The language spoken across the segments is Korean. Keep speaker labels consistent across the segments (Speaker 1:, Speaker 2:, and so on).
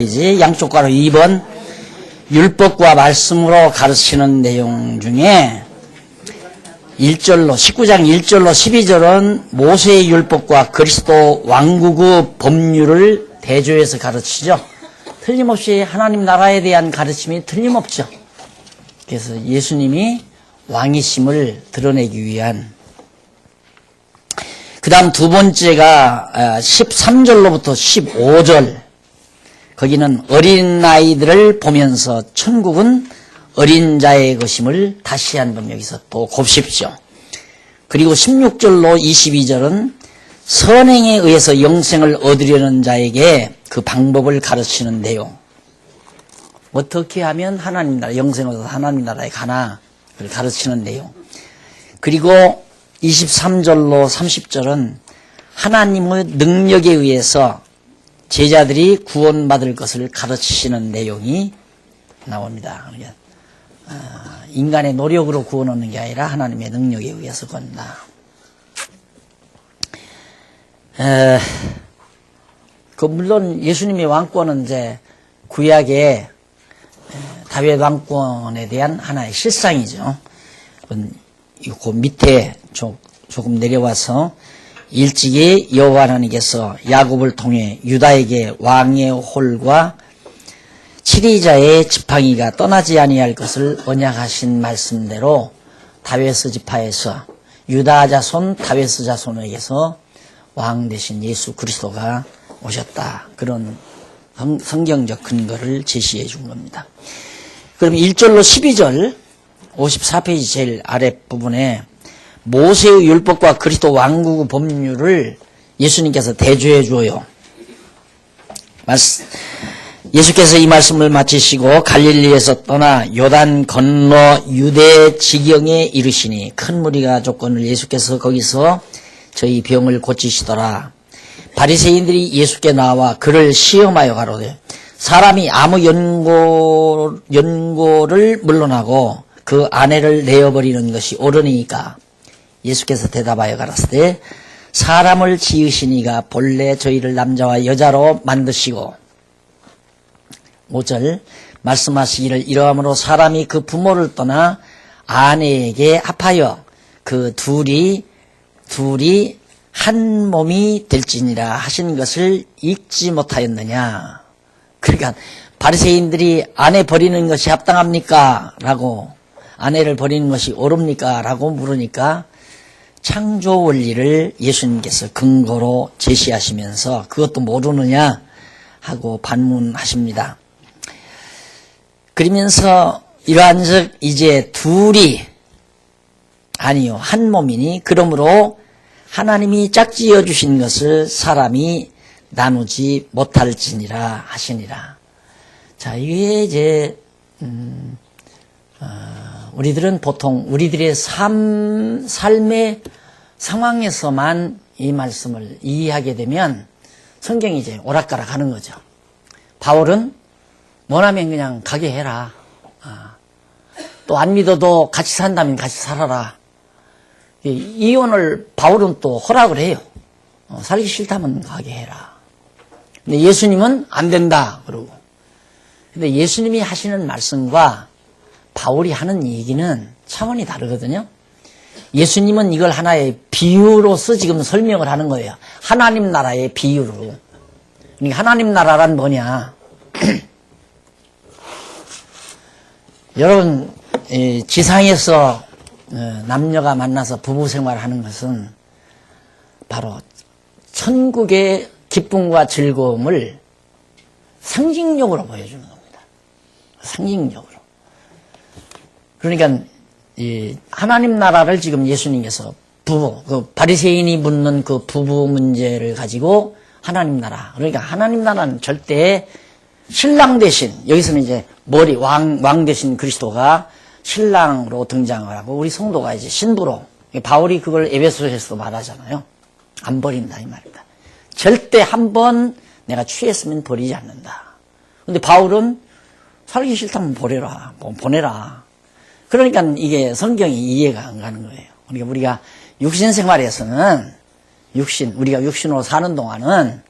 Speaker 1: 이제 양쪽 가로 2번 율법과 말씀으로 가르치는 내용 중에 1절로 19장 1절로 12절은 모세의 율법과 그리스도 왕국의 법률을 대조해서 가르치죠. 틀림없이 하나님 나라에 대한 가르침이 틀림없죠. 그래서 예수님이 왕이심을 드러내기 위한, 그 다음 두 번째가 13절로부터 15절, 거기는 어린아이들을 보면서 천국은 어린 자의 것임을 다시 한번 여기서 또 곱씹죠. 그리고 16절로 22절은 선행에 의해서 영생을 얻으려는 자에게 그 방법을 가르치는 내용. 어떻게 하면 하나님 나라, 영생을 얻어서 하나님 나라에 가나, 그걸 가르치는 내용. 그리고 23절로 30절은 하나님의 능력에 의해서 제자들이 구원받을 것을 가르치시는 내용이 나옵니다. 인간의 노력으로 구원 얻는 게 아니라 하나님의 능력에 의해서 구원다. 물론 예수님의 왕권은 이제 구약의 다윗 왕권에 대한 하나의 실상이죠. 그 밑에 조금 내려와서 일찍이 여호와 하나님께서 야곱을 통해 유다에게 왕의 홀과 치리자의 지팡이가 떠나지 아니할 것을 언약하신 말씀대로 다윗의 지파에서 유다 자손 다윗의 자손에게서 왕 되신 예수 그리스도가 오셨다. 그런 성경적 근거를 제시해 준 겁니다. 그럼 1절로 12절 54페이지 제일 아랫부분에 모세의 율법과 그리스도 왕국의 법률을 예수님께서 대조해 주어요. 예수께서 이 말씀을 마치시고 갈릴리에서 떠나 요단 건너 유대 지경에 이르시니 큰 무리가 족건을 예수께서 거기서 저희 병을 고치시더라. 바리새인들이 예수께 나와 그를 시험하여 가로되 사람이 아무 연고를 물러나고 그 아내를 내어버리는 것이 옳으니까. 예수께서 대답하여 가라사대 사람을 지으시니가 본래 저희를 남자와 여자로 만드시고 5절 말씀하시기를 이러함으로 사람이 그 부모를 떠나 아내에게 합하여 그 둘이 한 몸이 될지니라 하신 것을 읽지 못하였느냐. 그러니까 바리새인들이 아내 버리는 것이 합당합니까? 라고, 아내를 버리는 것이 옳습니까? 라고 물으니까 창조 원리를 예수님께서 근거로 제시하시면서 그것도 모르느냐 하고 반문하십니다. 그러면서 이러한즉 이제 둘이 아니요 한 몸이니 그러므로 하나님이 짝지어 주신 것을 사람이 나누지 못할지니라 하시니라. 자, 이게 이제 우리들은 보통 우리들의 삶의 상황에서만 이 말씀을 이해하게 되면 성경이 이제 오락가락 하는 거죠. 바울은 원하면 그냥 가게 해라. 또 안 믿어도 같이 산다면 같이 살아라. 이혼을 바울은 또 허락을 해요. 살기 싫다면 가게 해라. 근데 예수님은 안 된다 그러고. 근데 예수님이 하시는 말씀과 바울이 하는 얘기는 차원이 다르거든요. 예수님은 이걸 하나의 비유로서 지금 설명을 하는 거예요. 하나님 나라의 비유로. 그러니까 하나님 나라란 뭐냐. 여러분, 지상에서 남녀가 만나서 부부 생활을 하는 것은 바로 천국의 기쁨과 즐거움을 상징적으로 보여주는 겁니다. 상징적으로. 그러니까 이 하나님 나라를 지금 예수님께서 그 바리새인이 묻는 그 부부 문제를 가지고 하나님 나라. 그러니까 하나님 나라는 절대 신랑 대신, 여기서는 이제 왕 대신 그리스도가 신랑으로 등장을 하고 우리 성도가 이제 신부로. 바울이 그걸 에베소서에서도 말하잖아요. 안 버린다 이 말입니다. 절대 한 번 내가 취했으면 버리지 않는다. 근데 바울은 살기 싫다면 보내라. 그러니까 이게 성경이 이해가 안 가는 거예요. 그러니까 우리가 육신 생활에서는 우리가 육신으로 사는 동안은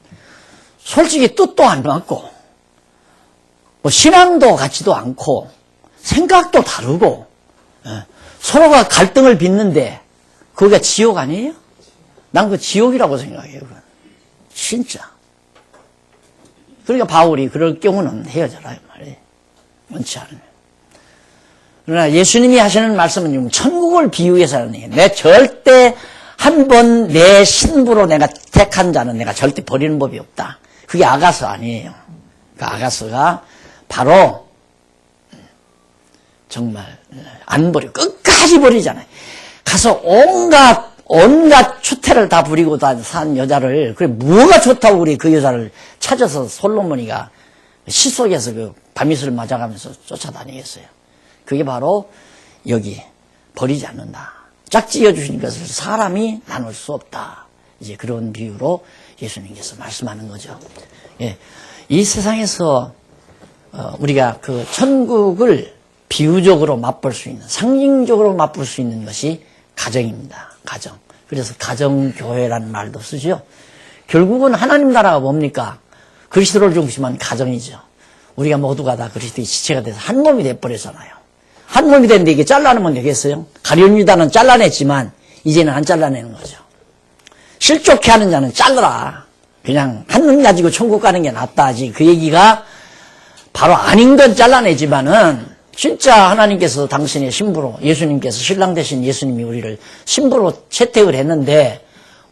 Speaker 1: 솔직히 뜻도 안 맞고 뭐 신앙도 같지도 않고 생각도 다르고 서로가 갈등을 빚는데 거기가 지옥 아니에요? 난 그 지옥이라고 생각해요. 그건. 진짜. 그러니까 바울이 그럴 경우는 헤어져라 이 말이에요. 원치 않으면. 그러나 예수님이 하시는 말씀은 천국을 비유해서 하는 얘기예요. 내 절대 한 번 내 신부로 내가 택한 자는 내가 절대 버리는 법이 없다. 그게 아가서 아니에요. 그 아가서가 바로 정말 안 버려. 끝까지 버리잖아요. 가서 온갖 추태를 다 부리고 다 산 여자를, 그래, 뭐가 좋다고 우리 그 여자를 찾아서 솔로몬이가 시속에서 그 밤이슬을 맞아가면서 쫓아다니겠어요. 그게 바로 여기, 버리지 않는다. 짝지어 주신 것을 사람이 나눌 수 없다. 이제 그런 비유로 예수님께서 말씀하는 거죠. 예. 이 세상에서, 우리가 그 천국을 비유적으로 맛볼 수 있는, 상징적으로 맛볼 수 있는 것이 가정입니다. 가정. 그래서 가정교회라는 말도 쓰죠. 결국은 하나님 나라가 뭡니까? 그리스도를 중심한 가정이죠. 우리가 모두가 다 그리스도의 지체가 돼서 한 몸이 돼버렸잖아요. 한 몸이 됐는데 이게 잘라내면 되겠어요? 가룟 유다는 잘라냈지만 이제는 안 잘라내는 거죠. 실족해 하는 자는 잘라라. 그냥 한 눈 가지고 천국 가는 게 낫다 하지. 그 얘기가 바로 아닌 건 잘라내지만은 진짜 하나님께서 당신의 신부로, 예수님께서 신랑 되신 예수님이 우리를 신부로 채택을 했는데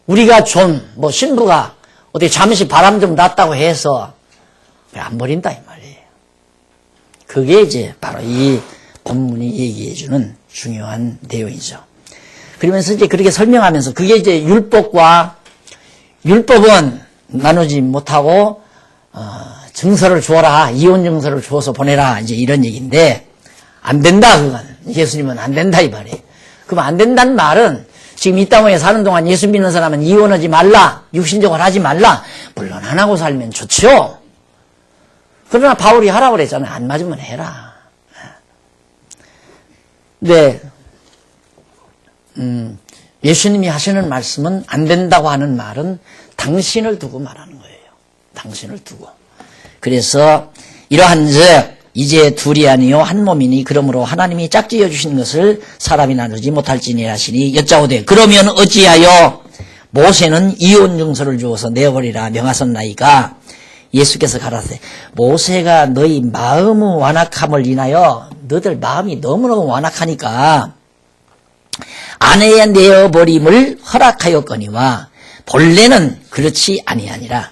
Speaker 1: 우리가 좀 뭐 신부가 어디 잠시 바람 좀 났다고 해서 안 버린다 이 말이에요. 그게 이제 바로 이 본문이 얘기해주는 중요한 내용이죠. 그러면서 이제 그렇게 설명하면서 그게 이제 율법은 나누지 못하고 증서를 주어라, 이혼 증서를 주어서 보내라, 이제 이런 얘기인데 안 된다 그건. 예수님은 안 된다 이 말이에요. 그럼 안 된다는 말은 지금 이 땅에 사는 동안 예수 믿는 사람은 이혼하지 말라, 육신적으로 하지 말라. 물론 안 하고 살면 좋죠. 그러나 바울이 하라고 그랬잖아요. 안 맞으면 해라. 네. 예수님이 하시는 말씀은 안 된다고 하는 말은 당신을 두고 말하는 거예요. 당신을 두고. 그래서 이러한즉 이제 둘이 아니요 한 몸이니 그러므로 하나님이 짝지어 주신 것을 사람이 나누지 못할지니 하시니 여짜오되 그러면 어찌하여 모세는 이혼 증서를 주어서 내어버리라 명하셨나이까. 예수께서 가라사대 모세가 너희 마음의 완악함을 인하여 너희들 마음이 너무너무 완악하니까 아내의 내어버림을 허락하였거니와 본래는 그렇지 아니하니라.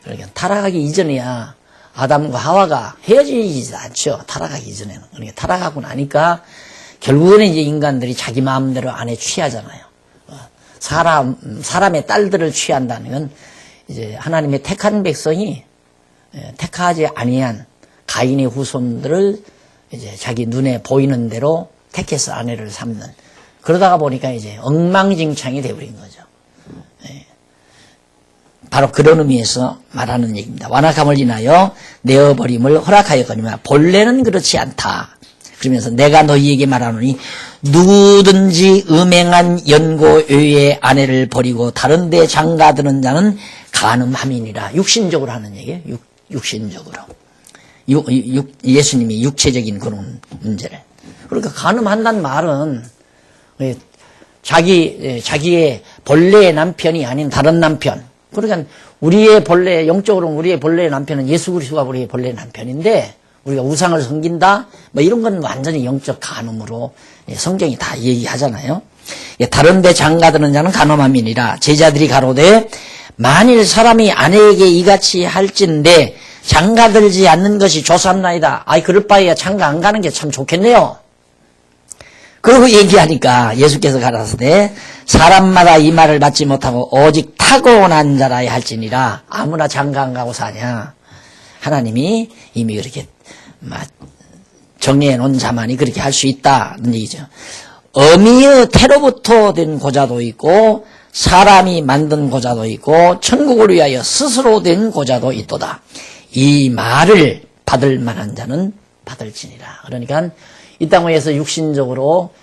Speaker 1: 그러니까 타락하기 이전에야 아담과 하와가 헤어지지 않죠. 타락하기 이전에는. 그러니까 타락하고 나니까 결국에는 이제 인간들이 자기 마음대로 아내 취하잖아요. 사람의 딸들을 취한다는 건 이제 하나님의 택한 백성이 택하지 아니한 가인의 후손들을 이제 자기 눈에 보이는 대로 택해서 아내를 삼는. 그러다가 보니까 이제 엉망진창이 되어버린 거죠. 바로 그런 의미에서 말하는 얘기입니다. 완악함을 인하여 내어버림을 허락하였거니와 본래는 그렇지 않다. 그러면서 내가 너희에게 말하노니 누구든지 음행한 연고 외에 아내를 버리고 다른 데 장가드는 자는 간음함이니라. 육신적으로 하는 얘기예요. 육신적으로. 예수님이 육체적인 그런 문제를. 그러니까 간음한다는 말은 자기의 본래의 남편이 아닌 다른 남편. 그러니까 우리의 본래, 영적으로는 우리의 본래의 남편은 예수 그리스도가 우리의 본래의 남편인데 우리가 우상을 섬긴다? 뭐 이런 건 완전히 영적 간음으로 성경이 다 얘기하잖아요. 다른 데 장가드는 자는 간음함이니라. 제자들이 가로되 만일 사람이 아내에게 이같이 할진대 장가들지 않는 것이 좋사옵나이다. 아이 그럴 바에야 장가 안 가는 게 참 좋겠네요. 그러고 얘기하니까 예수께서 가라사대 사람마다 이 말을 받지 못하고 오직 타고난 자라야 할지니라. 아무나 장가 안 가고 사냐. 하나님이 이미 그렇게 정리해 놓은 자만이 그렇게 할 수 있다는 얘기죠. 어미의 태로부터 된 고자도 있고 사람이 만든 고자도 있고 천국을 위하여 스스로 된 고자도 있도다. 이 말을 받을 만한 자는 받을지니라. 그러니까 이 땅 위에서 육신적으로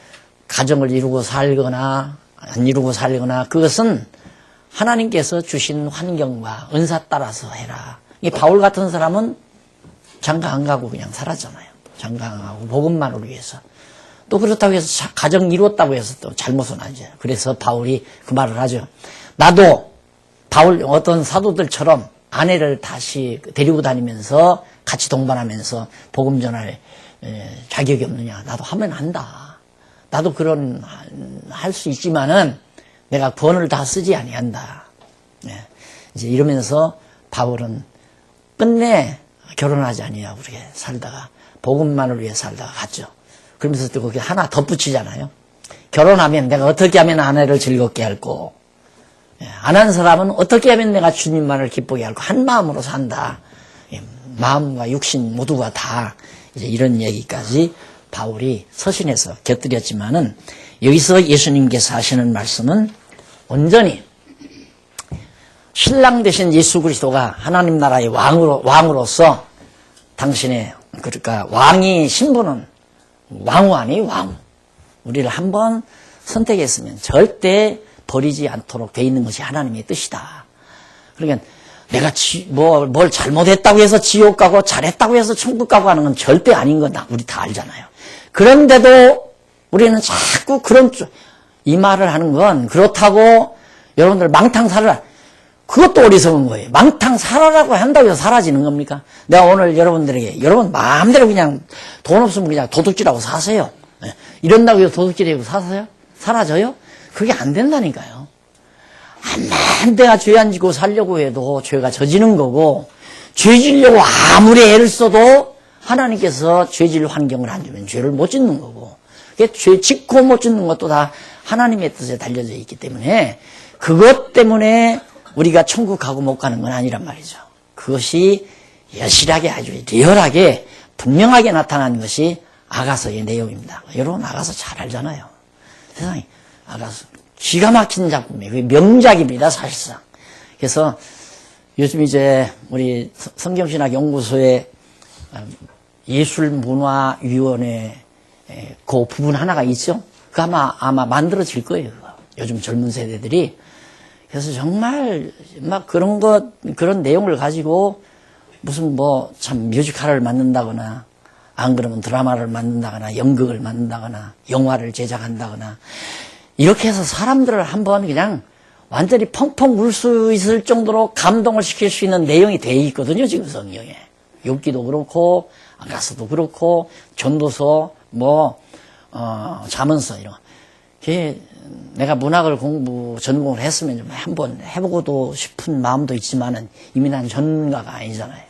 Speaker 1: 가정을 이루고 살거나 안 이루고 살거나 그것은 하나님께서 주신 환경과 은사 따라서 해라. 이 바울 같은 사람은 장가 안 가고 그냥 살았잖아요. 장가 안 가고 복음만을 위해서. 또 그렇다고 해서 가정 이뤘다고 해서 또 잘못은 아니죠. 그래서 바울이 그 말을 하죠. 나도 바울 어떤 사도들처럼 아내를 다시 데리고 다니면서 같이 동반하면서 복음 전할 자격이 없느냐. 나도 하면 한다. 나도 그런 할 수 있지만은 내가 권을 다 쓰지 아니한다. 이제 이러면서 바울은 끝내 결혼하지 아니하고 그렇게 살다가 복음만을 위해 살다가 갔죠. 그러면서 또 거기 하나 덧붙이잖아요. 결혼하면 내가 어떻게 하면 아내를 즐겁게 할고, 안 한 사람은 어떻게 하면 내가 주님만을 기쁘게 할고, 한 마음으로 산다. 마음과 육신 모두가 다 이제 이런 얘기까지 바울이 서신에서 곁들였지만은 여기서 예수님께서 하시는 말씀은 온전히 신랑 되신 예수 그리스도가 하나님 나라의 왕으로서 당신의 그러니까 왕의 신분은 왕후 아니에요, 왕후. 우리를 한번 선택했으면 절대 버리지 않도록 돼 있는 것이 하나님의 뜻이다. 그러니까 내가 뭘 잘못했다고 해서 지옥 가고 잘했다고 해서 천국 가고 하는 건 절대 아닌 건 우리 다 알잖아요. 그런데도 우리는 자꾸 이 말을 하는 건 그렇다고 여러분들 망탕 살아라. 그것도 어리석은 거예요. 망탕 살아라고 한다고 해서 사라지는 겁니까? 내가 오늘 여러분들에게 여러분 마음대로 그냥 돈 없으면 그냥 도둑질하고 사세요. 이런다고 해서 도둑질하고 사세요? 사라져요? 그게 안 된다니까요. 암만 내가 죄 안 지고 살려고 해도 죄가 져지는 거고, 죄 지려고 아무리 애를 써도 하나님께서 죄 질 환경을 안 주면 죄를 못 짓는 거고, 죄 짓고 못 짓는 것도 다 하나님의 뜻에 달려져 있기 때문에 그것 때문에 우리가 천국 가고 못 가는 건 아니란 말이죠. 그것이 여실하게 아주 리얼하게 분명하게 나타나는 것이 아가서의 내용입니다. 여러분 아가서 잘 알잖아요. 세상에 아가서 기가 막힌 작품이에요. 명작입니다, 사실상. 그래서 요즘 이제 우리 성경신학 연구소에 예술문화위원회 그 부분 하나가 있죠. 그 아마 만들어질 거예요. 요즘 젊은 세대들이. 그래서 정말 막 그런 내용을 가지고 무슨 참 뮤지컬을 만든다거나 안 그러면 드라마를 만든다거나 연극을 만든다거나 영화를 제작한다거나 이렇게 해서 사람들을 한번 그냥 완전히 펑펑 울 수 있을 정도로 감동을 시킬 수 있는 내용이 돼 있거든요, 지금 성경에. 욥기도 그렇고 아가서도 그렇고 전도서 잠언서 이런 거. 내가 문학을 전공을 했으면 좀 한번 해보고도 싶은 마음도 있지만은 이미 난 전문가가 아니잖아요.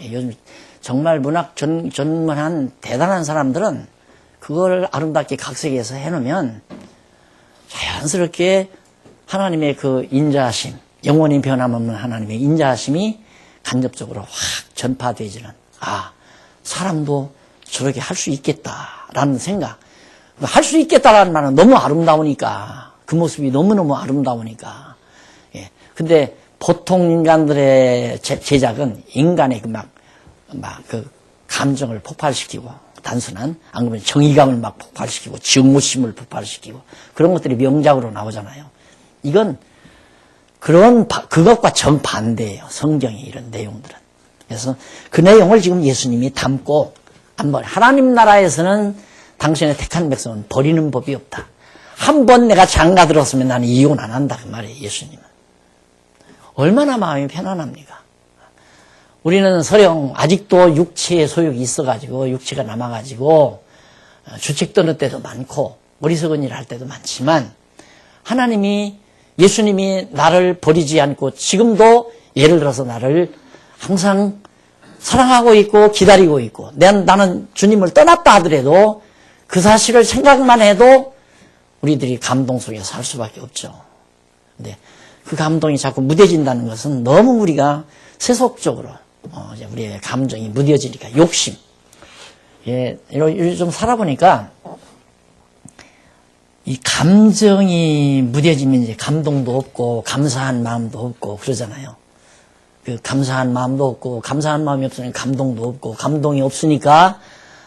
Speaker 1: 요즘 정말 문학 전문한 대단한 사람들은 그걸 아름답게 각색해서 해놓으면 자연스럽게 하나님의 그 인자하심, 영원히 변함없는 하나님의 인자하심이 간접적으로 확 전파되지는, 사람도 저렇게 할 수 있겠다라는 생각. 할 수 있겠다라는 말은 너무 아름다우니까, 그 모습이 너무너무 아름다우니까. 근데 보통 인간들의 제작은 인간의 그 감정을 폭발시키고, 단순한, 안 그러면 정의감을 막 폭발시키고, 증오심을 폭발시키고, 그런 것들이 명작으로 나오잖아요. 이건 그것과 정반대예요. 성경의 이런 내용들은. 그래서 그 내용을 지금 예수님이 담고, 한번, 하나님 나라에서는 당신의 택한 백성은 버리는 법이 없다. 한 번 내가 장가 들었으면 나는 이혼 안 한다. 그 말이에요, 예수님은. 얼마나 마음이 편안합니까? 우리는 서령 아직도 육체의 소욕이 있어가지고, 육체가 남아가지고, 주책 떠는 때도 많고, 어리석은 일 할 때도 많지만, 예수님이 나를 버리지 않고, 지금도 예를 들어서 나를 항상 사랑하고 있고, 기다리고 있고, 나는 주님을 떠났다 하더라도, 그 사실을 생각만 해도 우리들이 감동 속에 살 수밖에 없죠. 근데 그 감동이 자꾸 무뎌진다는 것은 너무 우리가 세속적으로 우리의 감정이 무뎌지니까 욕심. 요즘 살아보니까 이 감정이 무뎌지면 이제 감동도 없고 감사한 마음도 없고 그러잖아요. 그 감사한 마음도 없고 감사한 마음이 없으니까 감동도 없고 감동이 없으니까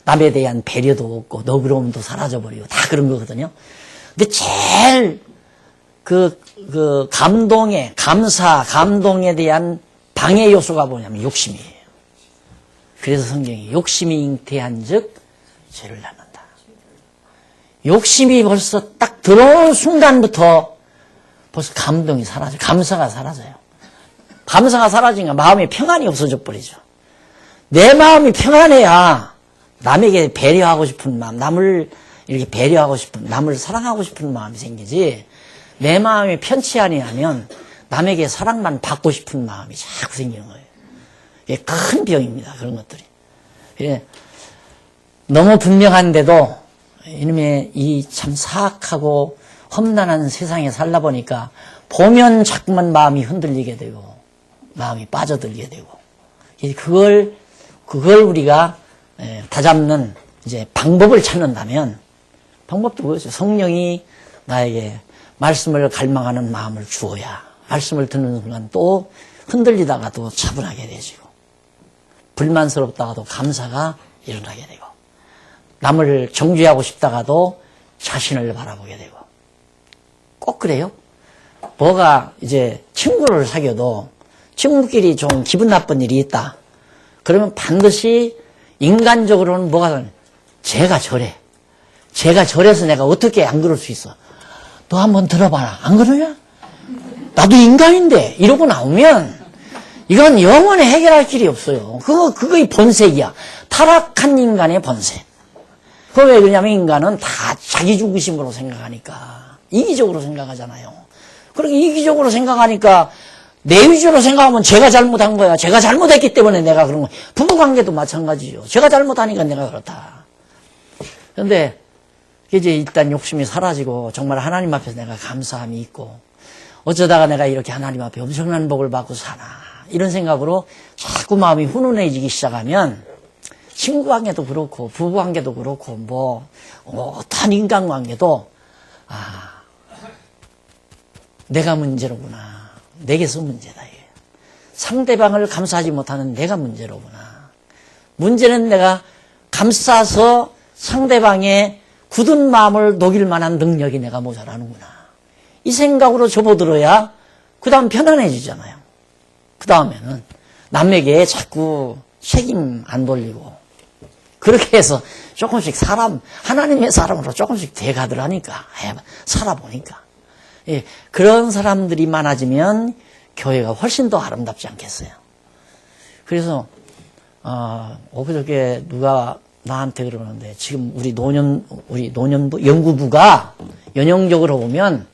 Speaker 1: 남에 대한 배려도 없고 너그러움도 사라져버리고 다 그런 거거든요. 근데 제일 감동에 대한 방해 요소가 뭐냐면 욕심이에요. 그래서 성경이 욕심이 잉태한 즉 죄를 낳는다. 욕심이 벌써 딱 들어온 순간부터 벌써 감동이 사라져요. 감사가 사라져요. 감사가 사라지니까 마음에 평안이 없어져 버리죠. 내 마음이 평안해야 남에게 배려하고 싶은 마음, 남을 이렇게 배려하고 싶은, 남을 사랑하고 싶은 마음이 생기지, 내 마음이 편치 아니하면 남에게 사랑만 받고 싶은 마음이 자꾸 생기는 거예요. 이게 큰 병입니다. 그런 것들이. 예. 너무 분명한데도 이놈의 이 참 사악하고 험난한 세상에 살다 보니까 보면 자꾸만 마음이 흔들리게 되고 마음이 빠져들게 되고, 그걸 우리가 다잡는 이제 방법을 찾는다면, 방법도 그거죠. 성령이 나에게 말씀을 갈망하는 마음을 주어야 말씀을 듣는 순간 또 흔들리다가도 차분하게 되지고, 불만스럽다가도 감사가 일어나게 되고, 남을 정죄하고 싶다가도 자신을 바라보게 되고. 꼭 그래요. 뭐가 이제 친구를 사귀어도 친구끼리 좀 기분 나쁜 일이 있다. 그러면 반드시 인간적으로는 뭐가, 쟤가 저래. 쟤가 저래서 내가 어떻게 안 그럴 수 있어. 너 한번 들어봐라. 안 그러냐? 나도 인간인데. 이러고 나오면 이건 영원히 해결할 길이 없어요. 그거의 본색이야. 타락한 인간의 본색. 그거 왜 그러냐면 인간은 다 자기 중심으로 생각하니까. 이기적으로 생각하잖아요. 그렇게 이기적으로 생각하니까 내 위주로 생각하면 제가 잘못한 거야. 제가 잘못했기 때문에 내가 그런 거야. 부부관계도 마찬가지죠. 제가 잘못하니까 내가 그렇다. 그런데 이제 일단 욕심이 사라지고 정말 하나님 앞에서 내가 감사함이 있고, 어쩌다가 내가 이렇게 하나님 앞에 엄청난 복을 받고 사나, 이런 생각으로 자꾸 마음이 훈훈해지기 시작하면 친구관계도 그렇고 부부관계도 그렇고 뭐 어떤 인간관계도 내가 문제로구나. 내게서 문제다. 이게. 상대방을 감싸지 못하는 내가 문제로구나. 문제는 내가 감싸서 상대방의 굳은 마음을 녹일 만한 능력이 내가 모자라는구나. 이 생각으로 접어들어야 그 다음 편안해지잖아요. 그 다음에는 남에게 자꾸 책임 안 돌리고, 그렇게 해서 조금씩 하나님의 사람으로 조금씩 돼가더라니까. 살아보니까. 예, 그런 사람들이 많아지면 교회가 훨씬 더 아름답지 않겠어요. 그래서 엊그저께 누가 나한테 그러는데, 지금 우리 노년부 연구부가 연영적으로 보면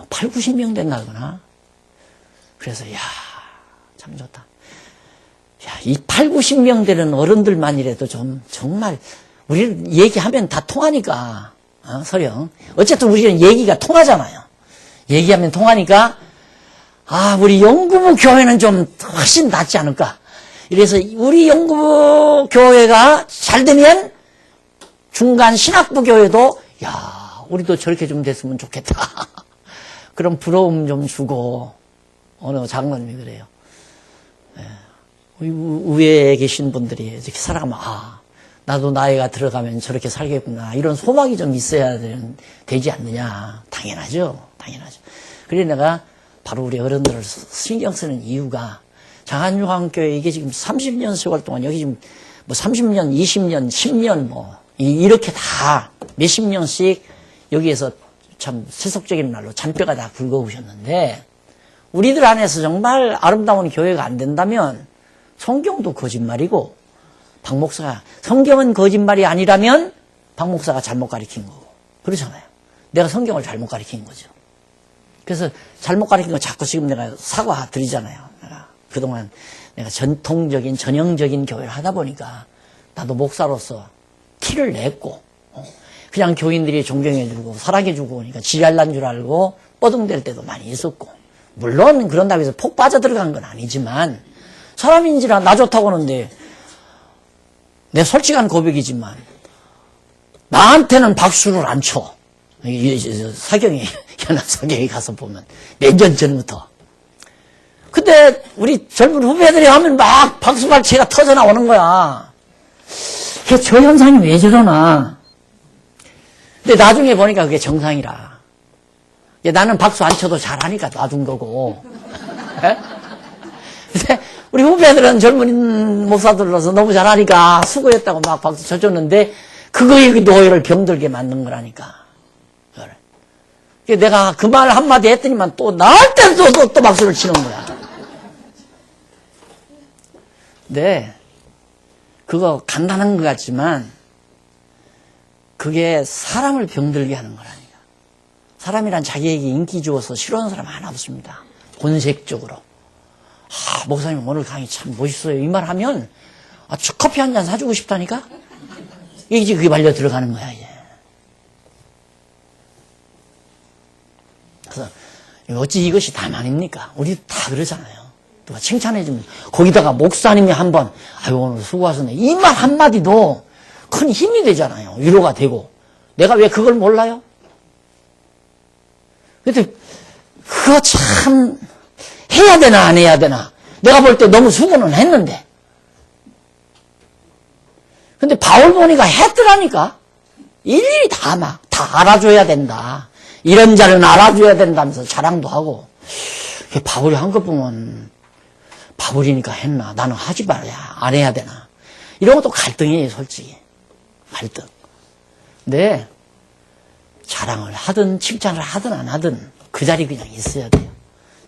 Speaker 1: 8, 90명 된다거나. 그래서 참 좋다. 이 8, 90명 되는 어른들만이라도 정말 우리 얘기하면 다 통하니까, 서령. 어쨌든 우리는 얘기가 통하잖아요. 얘기하면 통하니까, 우리 연구부 교회는 좀 훨씬 낫지 않을까. 이래서 우리 연구부 교회가 잘 되면 중간 신학부 교회도, 우리도 저렇게 좀 됐으면 좋겠다. 그런 부러움 좀 주고, 어느 장로님이 그래요. 위에 계신 분들이 이렇게 살아가면, 나도 나이가 들어가면 저렇게 살겠구나. 이런 소망이 좀 있어야 되지 않느냐. 당연하죠. 그래서 내가 바로 우리 어른들을 신경 쓰는 이유가, 장안유한교회 이게 지금 30년 세월 동안 여기 지금 뭐 30년, 20년, 10년 이렇게 다 몇십 년씩 여기에서 참 세속적인 말로 잔뼈가 다 굵어오셨는데, 우리들 안에서 정말 아름다운 교회가 안 된다면 성경도 거짓말이고, 박 목사가, 성경은 거짓말이 아니라면 박 목사가 잘못 가르친 거고, 그렇잖아요. 내가 성경을 잘못 가르친 거죠. 그래서 잘못 가르친 거 자꾸 지금 내가 사과 드리잖아요. 그동안 내가 전형적인 교회를 하다 보니까 나도 목사로서 티를 냈고, 그냥 교인들이 존경해주고 사랑해주고 그러니까 지랄난 줄 알고 뻐둥댈 때도 많이 있었고, 물론 그런다고 해서 폭 빠져들어간 건 아니지만, 사람인지라 나 좋다고 하는데, 내 솔직한 고백이지만 나한테는 박수를 안 쳐. 사경이, 현안 사경에 가서 보면 몇 년 전부터. 근데 우리 젊은 후배들이 하면 막 박수발치가 터져 나오는 거야. 저 현상이 왜 저러나. 근데 나중에 보니까 그게 정상이라. 나는 박수 안 쳐도 잘하니까 놔둔 거고. 근데 우리 후배들은 젊은 목사들로서 너무 잘하니까 수고했다고 막 박수 쳐줬는데 그거에 그 노예를 병들게 만든 거라니까. 내가 그 말 한마디 했더니만 또 나할 때도 또 박수를 치는 거야. 네. 그거 간단한 것 같지만 그게 사람을 병들게 하는 거라니까. 사람이란 자기에게 인기 주어서 싫어하는 사람 하나 없습니다. 본색적으로. 목사님 오늘 강의 참 멋있어요. 이 말 하면 커피 한 잔 사주고 싶다니까? 이제 그게 말려 들어가는 거야, 이제. 그래서 어찌 이것이 다만입니까? 우리 다 그러잖아요. 누가 칭찬해주면 거기다가 목사님이 한번 아유 오늘 수고하셨네 이 말 한마디도 큰 힘이 되잖아요. 위로가 되고. 내가 왜 그걸 몰라요? 근데 그거 참 해야 되나 안 해야 되나 내가 볼 때 너무 수고는 했는데 근데 바울 보니까 했더라니까. 일일이 다 알아줘야 된다. 이런 자는 알아줘야 된다면서 자랑도 하고. 바울이 한 것 보면 바울이니까 했나 나는 하지 말아야 안 해야 되나 이런 것도 갈등이에요. 솔직히 갈등. 근데 자랑을 하든 칭찬을 하든 안 하든 그 자리 그냥 있어야 돼요.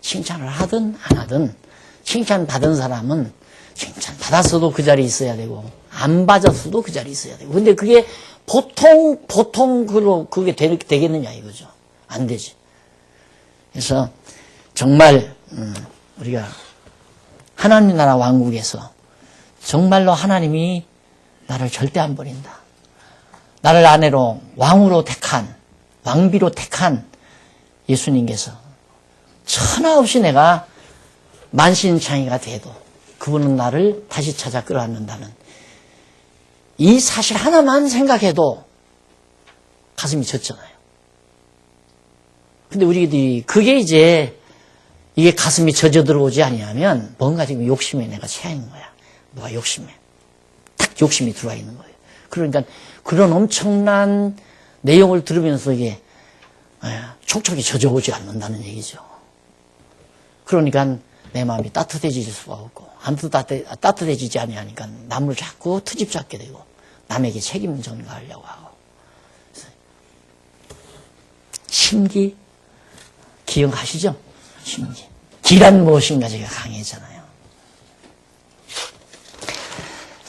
Speaker 1: 칭찬을 하든 안 하든 칭찬 받은 사람은 칭찬 받았어도 그 자리에 있어야 되고 안 받았어도 그 자리에 있어야 되고. 근데 그게 보통 그게 되겠느냐 이거죠. 안 되지. 그래서 정말 우리가 하나님 나라 왕국에서 정말로 하나님이 나를 절대 안 버린다. 나를 아내로 왕으로 택한 왕비로 택한 예수님께서 천하 없이 내가 만신창이가 돼도 그분은 나를 다시 찾아 끌어안는다는 이 사실 하나만 생각해도 가슴이 젖잖아요. 근데 우리들이 그게 이제 이게 가슴이 젖어 들어오지 아니하면 뭔가 지금 욕심에 내가 채인 거야. 뭐가 욕심에. 딱 욕심이 들어와 있는 거예요. 그러니까 그런 엄청난 내용을 들으면서 이게 촉촉이 젖어오지 않는다는 얘기죠. 그러니까 내 마음이 따뜻해질 수가 없고 아무도 따뜻해지지 아니하니까 남을 자꾸 트집 잡게 되고 남에게 책임 전가하려고 하고. 심기 기억하시죠? 심기. 기란 무엇인가 제가 강의했잖아요.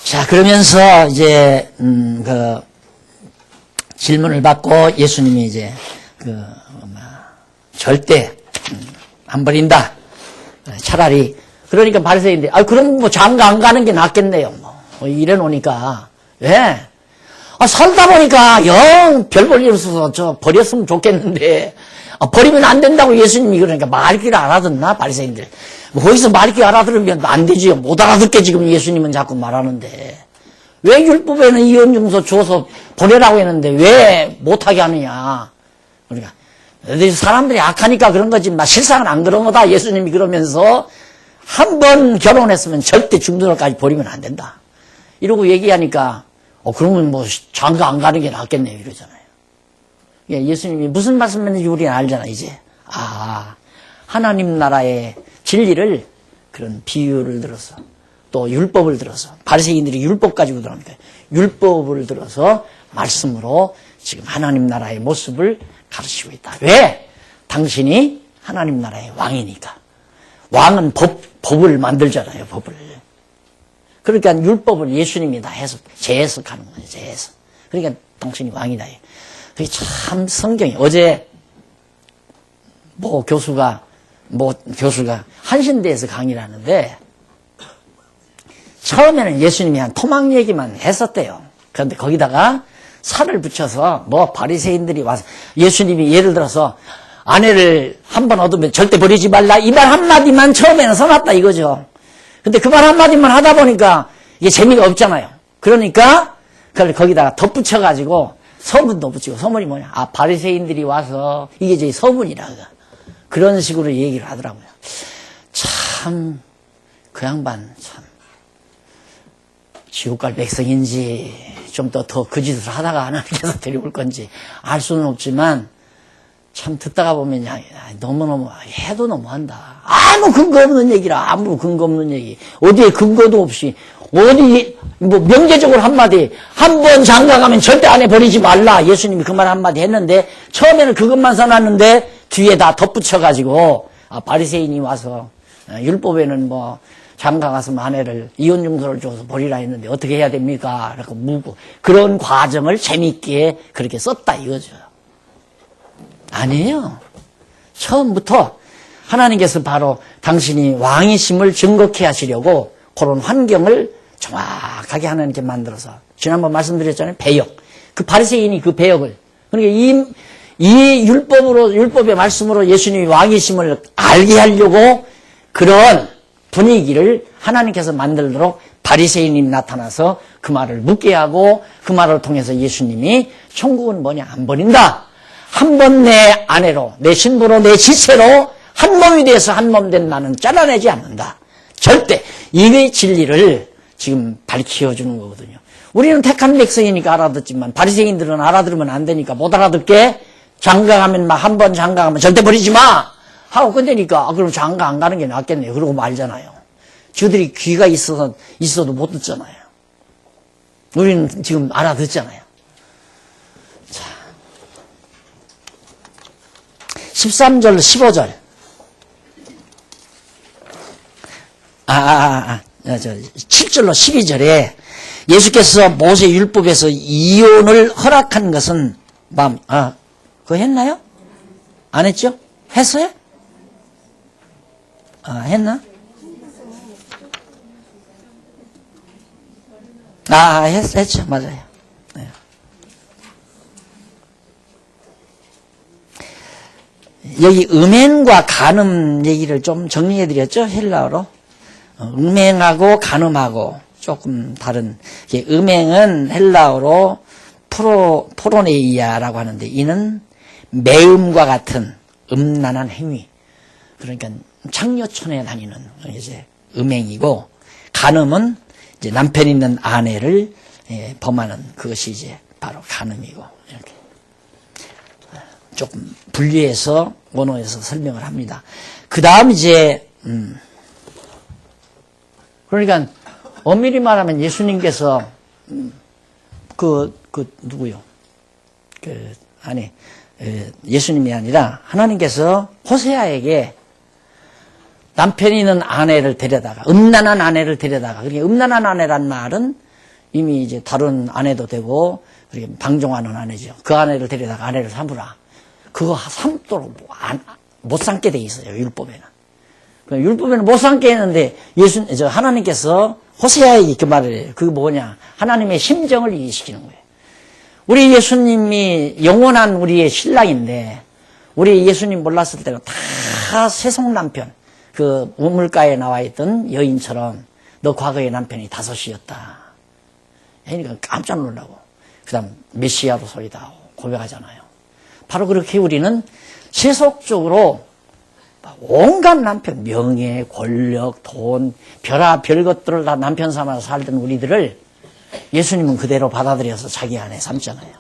Speaker 1: 자, 그러면서 이제 그 질문을 받고 예수님이 이제 절대 안 버린다. 차라리 그러니까 바리새인들이 그럼 뭐 장가 안 가는 게 낫겠네요. 뭐 이래 놓으니까 왜? 살다 보니까 영 별 볼 일 없어서 저 버렸으면 좋겠는데 버리면 안 된다고 예수님이 그러니까 말귀를 알아듣나 바리새인들. 뭐 거기서 말귀 알아들으면 안 되지요. 못 알아듣게 지금 예수님은 자꾸 말하는데 왜 율법에는 이언중서 주어서 보내라고 했는데 왜 못하게 하느냐. 그러니까 사람들이 악하니까 그런 거지 실상은 안 그런 거다. 예수님이 그러면서 한 번 결혼했으면 절대 중도까지 버리면 안 된다. 이러고 얘기하니까 그러면 뭐 장가 안 가는 게 낫겠네요 이러잖아요. 예수님이 무슨 말씀인지 우리는 알잖아 이제. 하나님 나라의 진리를 그런 비유를 들어서 또 율법을 들어서 바리새인들이 율법 가지고 들어오니까 율법을 들어서 말씀으로 지금 하나님 나라의 모습을 가르치고 있다. 왜? 당신이 하나님 나라의 왕이니까. 왕은 법을 만들잖아요. 법을. 그러니까 율법을 예수님이 다 재해석하는 거죠. 재해석. 그러니까 당신이 왕이다. 그게 참 성경이 어제 교수가 한신대에서 강의를 하는데 처음에는 예수님이 한 토막 얘기만 했었대요. 그런데 거기다가 살을 붙여서 바리새인들이 와서 예수님이 예를 들어서 아내를 한 번 얻으면 절대 버리지 말라 이 말 한마디만 처음에는 써놨다 이거죠. 근데 그 말 한마디만 하다 보니까 이게 재미가 없잖아요. 그러니까 그걸 거기다가 덧붙여가지고 서문도 붙이고 서문이 뭐냐. 바리새인들이 와서 이게 이제 서문이라 그런 식으로 얘기를 하더라고요. 참 그 양반 참 지옥 갈 백성인지 좀 더 그 짓을 하다가 하나님께서 데려올 건지 알 수는 없지만 참 듣다가 보면 너무너무 해도 너무한다. 아무 근거 없는 얘기라. 아무 근거 없는 얘기. 어디에 근거도 없이 어디 뭐 명제적으로 한마디 한 번 장가가면 절대 아내 버리지 말라. 예수님이 그 말 한마디 했는데 처음에는 그것만 써놨는데 뒤에 다 덧붙여가지고 바리새인이 와서 율법에는 뭐 장가 갔으면 아내를 이혼 증서를 줘서 버리라 했는데 어떻게 해야 됩니까? 라고 묻고 그런 과정을 재밌게 그렇게 썼다 이거죠. 아니에요. 처음부터 하나님께서 바로 당신이 왕이심을 증거케 하시려고 그런 환경을 정확하게 하나님께 만들어서 지난번 말씀드렸잖아요. 배역. 그 바리새인이 그 배역을 그러니까 이 율법의 말씀으로 예수님이 왕이심을 알게 하려고 그런 분위기를 하나님께서 만들도록 바리새인이 나타나서 그 말을 묻게 하고 그 말을 통해서 예수님이 천국은 뭐냐 안 버린다. 한 번 내 아내로 내 신부로 내 지체로 한 몸이 돼서 한 몸 된 나는 잘라내지 않는다. 절대 이의 진리를 지금 밝혀주는 거거든요. 우리는 택한 백성이니까 알아듣지만 바리새인들은 알아들으면 안 되니까 못 알아듣게 장가가면 막 한 번 장가가면 절대 버리지 마 하고 끝내니까 그럼 장가 안 가는 게 낫겠네요. 그러고 말잖아요. 저들이 귀가 있어도 못 듣잖아요. 우리는 지금 알아듣잖아요. 자, 13절 15절 7절로 12절에 예수께서 모세 율법에서 이혼을 허락한 것은 그거 했나요? 안 했죠? 했어요? 했나? 했죠. 맞아요. 네. 여기 음행과 간음 얘기를 좀 정리해 드렸죠? 헬라어로. 음행하고 간음하고 조금 다른. 음행은 헬라어로 포로네이아라고 하는데 이는 매음과 같은 음란한 행위. 그러니까 창녀촌에 다니는 이제 음행이고 간음은 이제 남편 있는 아내를 범하는 그것이 이제 바로 간음이고 이렇게 조금 분리해서 원어에서 설명을 합니다. 그 다음 이제 그러니까 엄밀히 말하면 예수님께서 누구요? 예수님이 아니라 하나님께서 호세아에게 남편이 있는 아내를 데려다가 음란한 아내를 데려다가 그러니까 음란한 아내란 말은 이미 이제 다른 아내도 되고 그렇게 방종하는 아내죠. 그 아내를 데려다가 아내를 삼으라. 그거 삼도록 못 삼게 돼 있어요. 율법에는. 율법에는 못 삼게 했는데 하나님께서 호세아에게 그 말을 해요. 그게 뭐냐? 하나님의 심정을 이해시키는 거예요. 우리 예수님이 영원한 우리의 신랑인데 우리 예수님 몰랐을 때는 다 세속 남편 그 우물가에 나와 있던 여인처럼 너 과거의 남편이 5이었다. 그러니까 깜짝 놀라고 그 다음 메시아로 소리다 고백하잖아요. 바로 그렇게 우리는 세속적으로 온갖 남편, 명예, 권력, 돈, 별 것들을 다 남편 삼아서 살던 우리들을 예수님은 그대로 받아들여서 자기 안에 삼잖아요.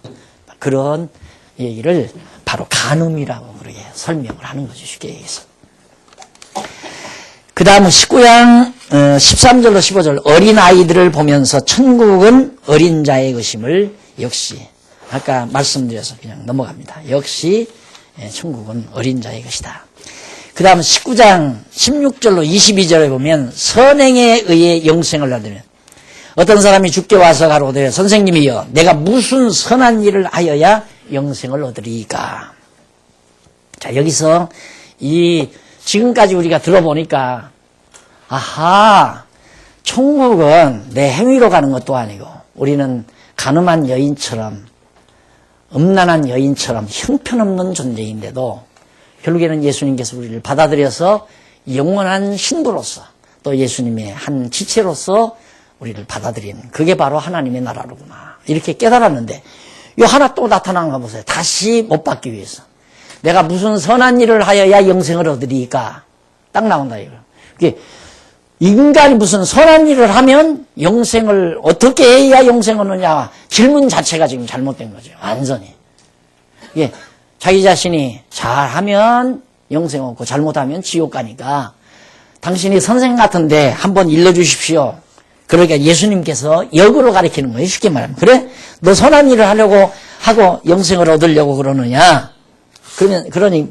Speaker 1: 그런 얘기를 바로 간음이라고 그렇게 설명을 하는 거죠. 쉽게 얘기해서. 그 다음은 19장 13절로 15절 어린아이들을 보면서 천국은 어린 자의 것임을 역시 아까 말씀드려서 그냥 넘어갑니다. 역시 천국은 어린 자의 것이다. 그 다음 19장 16절로 22절에 보면 선행에 의해 영생을 얻으면 어떤 사람이 죽게 와서 가로되 선생님이여 내가 무슨 선한 일을 하여야 영생을 얻으리까. 자 여기서 지금까지 우리가 들어보니까 아하 천국은 내 행위로 가는 것도 아니고 우리는 간음한 여인처럼 음란한 여인처럼 형편없는 존재인데도 결국에는 예수님께서 우리를 받아들여서 영원한 신부로서 또 예수님의 한 지체로서 우리를 받아들인 그게 바로 하나님의 나라로구나 이렇게 깨달았는데 이 하나 또 나타나는 거 보세요. 다시 못 받기 위해서 내가 무슨 선한 일을 하여야 영생을 얻으리까 딱 나온다 이거. 이게 인간이 무슨 선한 일을 하면 영생을 어떻게 해야 영생을 얻느냐 질문 자체가 지금 잘못된 거죠. 완전히. 이게 자기 자신이 잘하면 영생 얻고 잘못하면 지옥 가니까 당신이 선생 같은데 한번 일러주십시오. 그러니까 예수님께서 역으로 가리키는 거예요. 쉽게 말하면. 그래? 너 선한 일을 하려고 하고 영생을 얻으려고 그러느냐? 그러니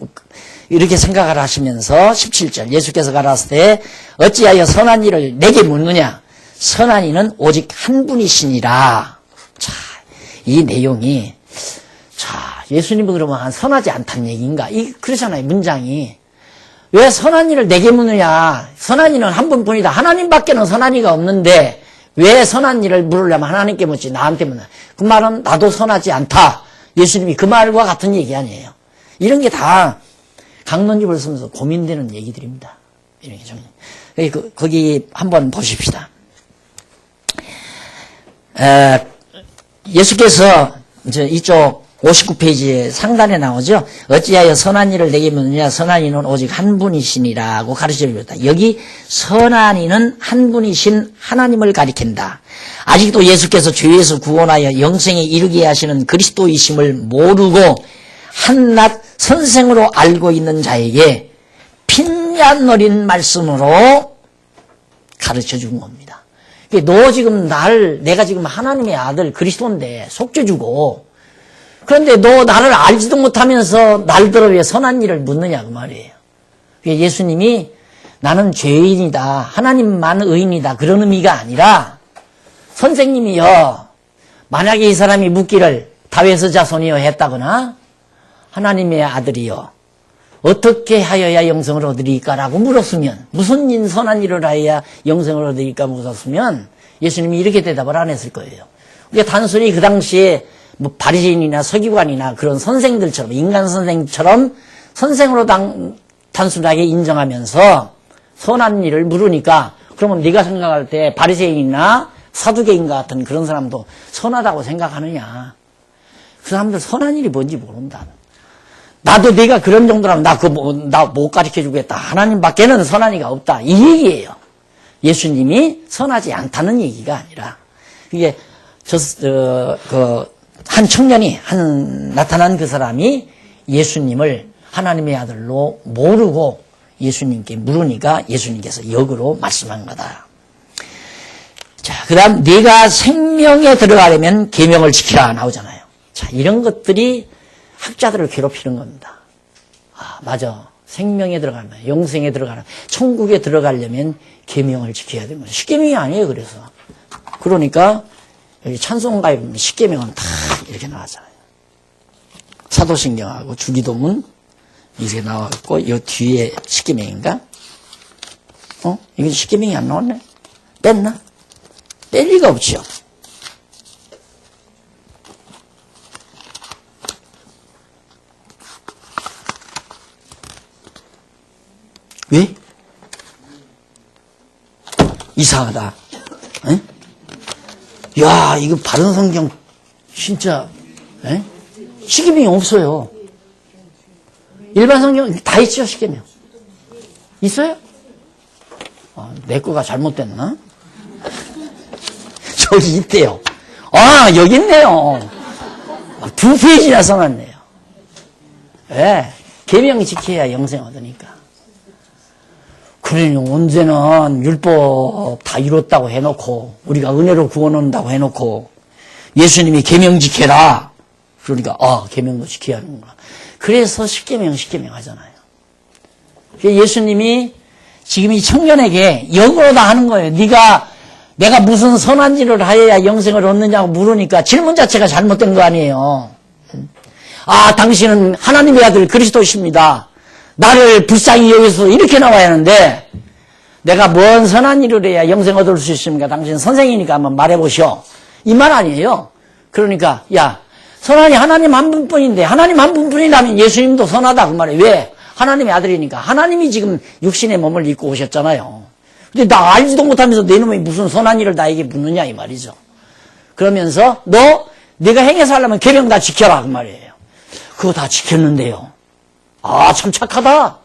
Speaker 1: 이렇게 생각을 하시면서 17절 예수께서 가라사대 때 어찌하여 선한 일을 내게 묻느냐? 선한 이는 오직 한 분이시니라. 자, 이 내용이 예수님은 그러면 선하지 않다는 얘기인가? 그러잖아요. 문장이. 왜 선한 일을 내게 묻느냐? 선한 이는 한 분뿐이다. 하나님밖에는 선한 이가 없는데 왜 선한 일을 물으려면 하나님께 묻지 나한테 묻냐? 그 말은 나도 선하지 않다. 예수님이 그 말과 같은 얘기 아니에요. 이런 게 다 강론집을 쓰면서 고민되는 얘기들입니다. 이런 게 좀. 거기 한번 보십시다. 예수께서 이쪽 59페이지에 상단에 나오죠. 어찌하여 선한 일을 내게 묻느냐? 선한 이는 오직 한 분이시니라고 가르쳐주었다. 여기 선한 이는 한 분이신 하나님을 가리킨다. 아직도 예수께서 죄에서 구원하여 영생에 이르게 하시는 그리스도이심을 모르고 한낱 선생으로 알고 있는 자에게 핀잔 어린 말씀으로 가르쳐준 겁니다. 너 지금 내가 지금 하나님의 아들 그리스도인데 속죄주고 그런데 너 나를 알지도 못하면서 날들어 왜 선한 일을 묻느냐 그 말이에요. 예수님이 나는 죄인이다. 하나님만 의인이다. 그런 의미가 아니라 선생님이요. 만약에 이 사람이 묻기를 다윗의 자손이여 했다거나 하나님의 아들이요. 어떻게 하여야 영생을 얻으리까라고 물었으면 무슨 선한 일을 하여야 영생을 얻으리까 물었으면 예수님이 이렇게 대답을 안 했을 거예요. 그러니까 단순히 그 당시에 뭐 바리새인이나 서기관이나 그런 선생들처럼 인간 선생처럼 선생으로 단순하게 인정하면서 선한 일을 물으니까 그러면 네가 생각할 때 바리새인이나 사두개인 같은 그런 사람도 선하다고 생각하느냐? 그 사람들 선한 일이 뭔지 모른다. 나도 네가 그런 정도라면 나 못 가르쳐 주겠다. 하나님밖에는 선한 이가 없다. 이 얘기예요. 예수님이 선하지 않다는 얘기가 아니라 이게 한 청년이 나타난 그 사람이 예수님을 하나님의 아들로 모르고 예수님께 물으니까 예수님께서 역으로 말씀한 거다. 자, 그다음 네가 생명에 들어가려면 계명을 지키라 나오잖아요. 자, 이런 것들이 학자들을 괴롭히는 겁니다. 아, 맞아. 생명에 들어가면, 영생에 들어가면, 천국에 들어가려면 계명을 지켜야 되는 거예요. 십계명이 아니에요. 그래서 그러니까 여기 찬송가에 보면 십계명은 다 이렇게 나왔잖아요. 사도신경하고 주기도문 이렇게 나왔고 이 뒤에 십계명인가? 이건 십계명이 안 나왔네? 뺐나? 뺄 리가 없죠. 왜? 이상하다. 에? 야, 이거 바른 성경 진짜 십계명이 없어요. 일반 성경 다 있죠, 십계명. 있어요? 내 거가 잘못됐나? 저기 있대요. 아, 여기 있네요. 2페이지나 써놨네요. 왜? 계명 지켜야 영생 얻으니까. 그러니 언제는 율법 다 이뤘다고 해놓고 우리가 은혜로 구원 얻는다고 해놓고 예수님이 계명 지켜라. 그러니까 계명도 지켜야 하는구나. 그래서 십계명 하잖아요. 예수님이 지금 이 청년에게 역으로 다 하는 거예요. 내가 무슨 선한 일을 하여야 영생을 얻느냐고 물으니까 질문 자체가 잘못된 거 아니에요. 당신은 하나님의 아들 그리스도십니다. 나를 불쌍히 여기서 이렇게 나와야 하는데 내가 뭔 선한 일을 해야 영생 얻을 수 있습니까? 당신 선생이니까 한번 말해보시오. 이 말 아니에요. 그러니까 선한이 하나님 한 분뿐인데 하나님 한 분뿐이라면 예수님도 선하다 그 말이에요. 왜? 하나님의 아들이니까. 하나님이 지금 육신의 몸을 입고 오셨잖아요. 근데 나 알지도 못하면서 내 놈이 무슨 선한 일을 나에게 묻느냐 이 말이죠. 그러면서 내가 행해서 하려면 계명 다 지켜라 그 말이에요. 그거 다 지켰는데요. 참 착하다.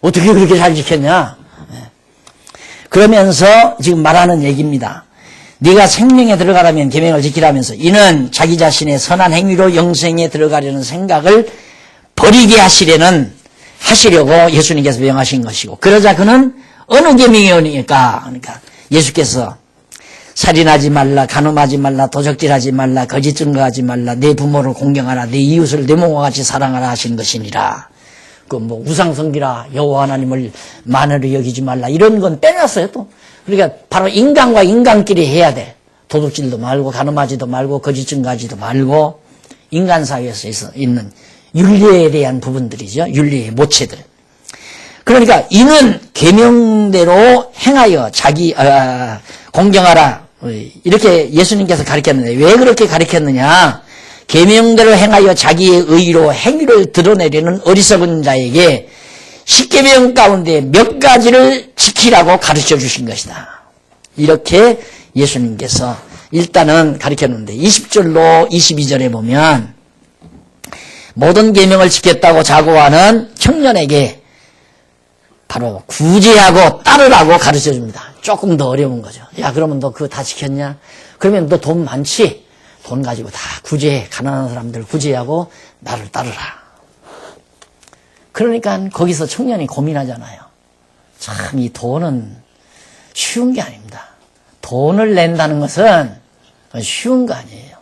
Speaker 1: 어떻게 그렇게 잘 지켰냐. 그러면서 지금 말하는 얘기입니다. 네가 생명에 들어가려면 계명을 지키라면서 이는 자기 자신의 선한 행위로 영생에 들어가려는 생각을 버리게 하시려고 예수님께서 명하신 것이고 그러자 그는 어느 계명이니까? 그러니까 예수께서 살인하지 말라, 간음하지 말라, 도적질하지 말라, 거짓 증거하지 말라, 내 부모를 공경하라, 내 이웃을 내 몸과 같이 사랑하라 하신 것이니라. 그 뭐 우상 섬기라, 여호와 하나님을 만으로 여기지 말라, 이런 건 빼놨어요 또. 그러니까 바로 인간과 인간끼리 해야 돼. 도둑질도 말고, 간음하지도 말고, 거짓 증거하지도 말고, 인간 사회에서 있는 윤리에 대한 부분들이죠. 윤리의 모체들. 그러니까 이는 계명대로 행하여 자기 공경하라, 이렇게 예수님께서 가르쳤는데, 왜 그렇게 가르쳤느냐? 계명대로 행하여 자기의 의로 행위를 드러내려는 어리석은 자에게 십계명 가운데 몇 가지를 지키라고 가르쳐 주신 것이다. 이렇게 예수님께서 일단은 가르쳤는데, 20절로 22절에 보면 모든 계명을 지켰다고 자고하는 청년에게 바로 구제하고 따르라고 가르쳐 줍니다. 조금 더 어려운 거죠. 야, 그러면 너 그거 다 지켰냐? 그러면 너 돈 많지? 돈 가지고 다 구제해. 가난한 사람들 구제하고 나를 따르라. 그러니까 거기서 청년이 고민하잖아요. 참, 이 돈은 쉬운 게 아닙니다. 돈을 낸다는 것은 쉬운 거 아니에요.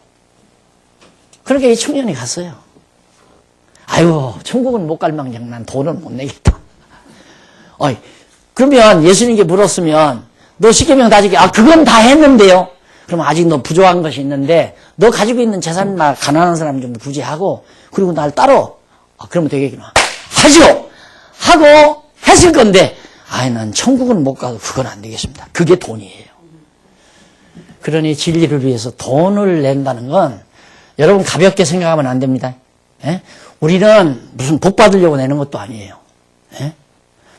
Speaker 1: 그러니까 이 청년이 갔어요. 아유, 천국은 못 갈 망정 난 돈은 못 내겠다. 어이, 그러면 예수님께 물었으면 너 십계명 다 지켜. 아, 그건 다 했는데요. 그럼 아직 너 부족한 것이 있는데 너 가지고 있는 재산이나 가난한 사람 좀 구제하고 그리고 날 따라. 아, 그러면 되겠구나. 하죠. 하고 했을 건데 아이, 난 천국은 못 가도 그건 안 되겠습니다. 그게 돈이에요. 그러니 진리를 위해서 돈을 낸다는 건 여러분 가볍게 생각하면 안 됩니다. 예? 우리는 무슨 복 받으려고 내는 것도 아니에요. 예?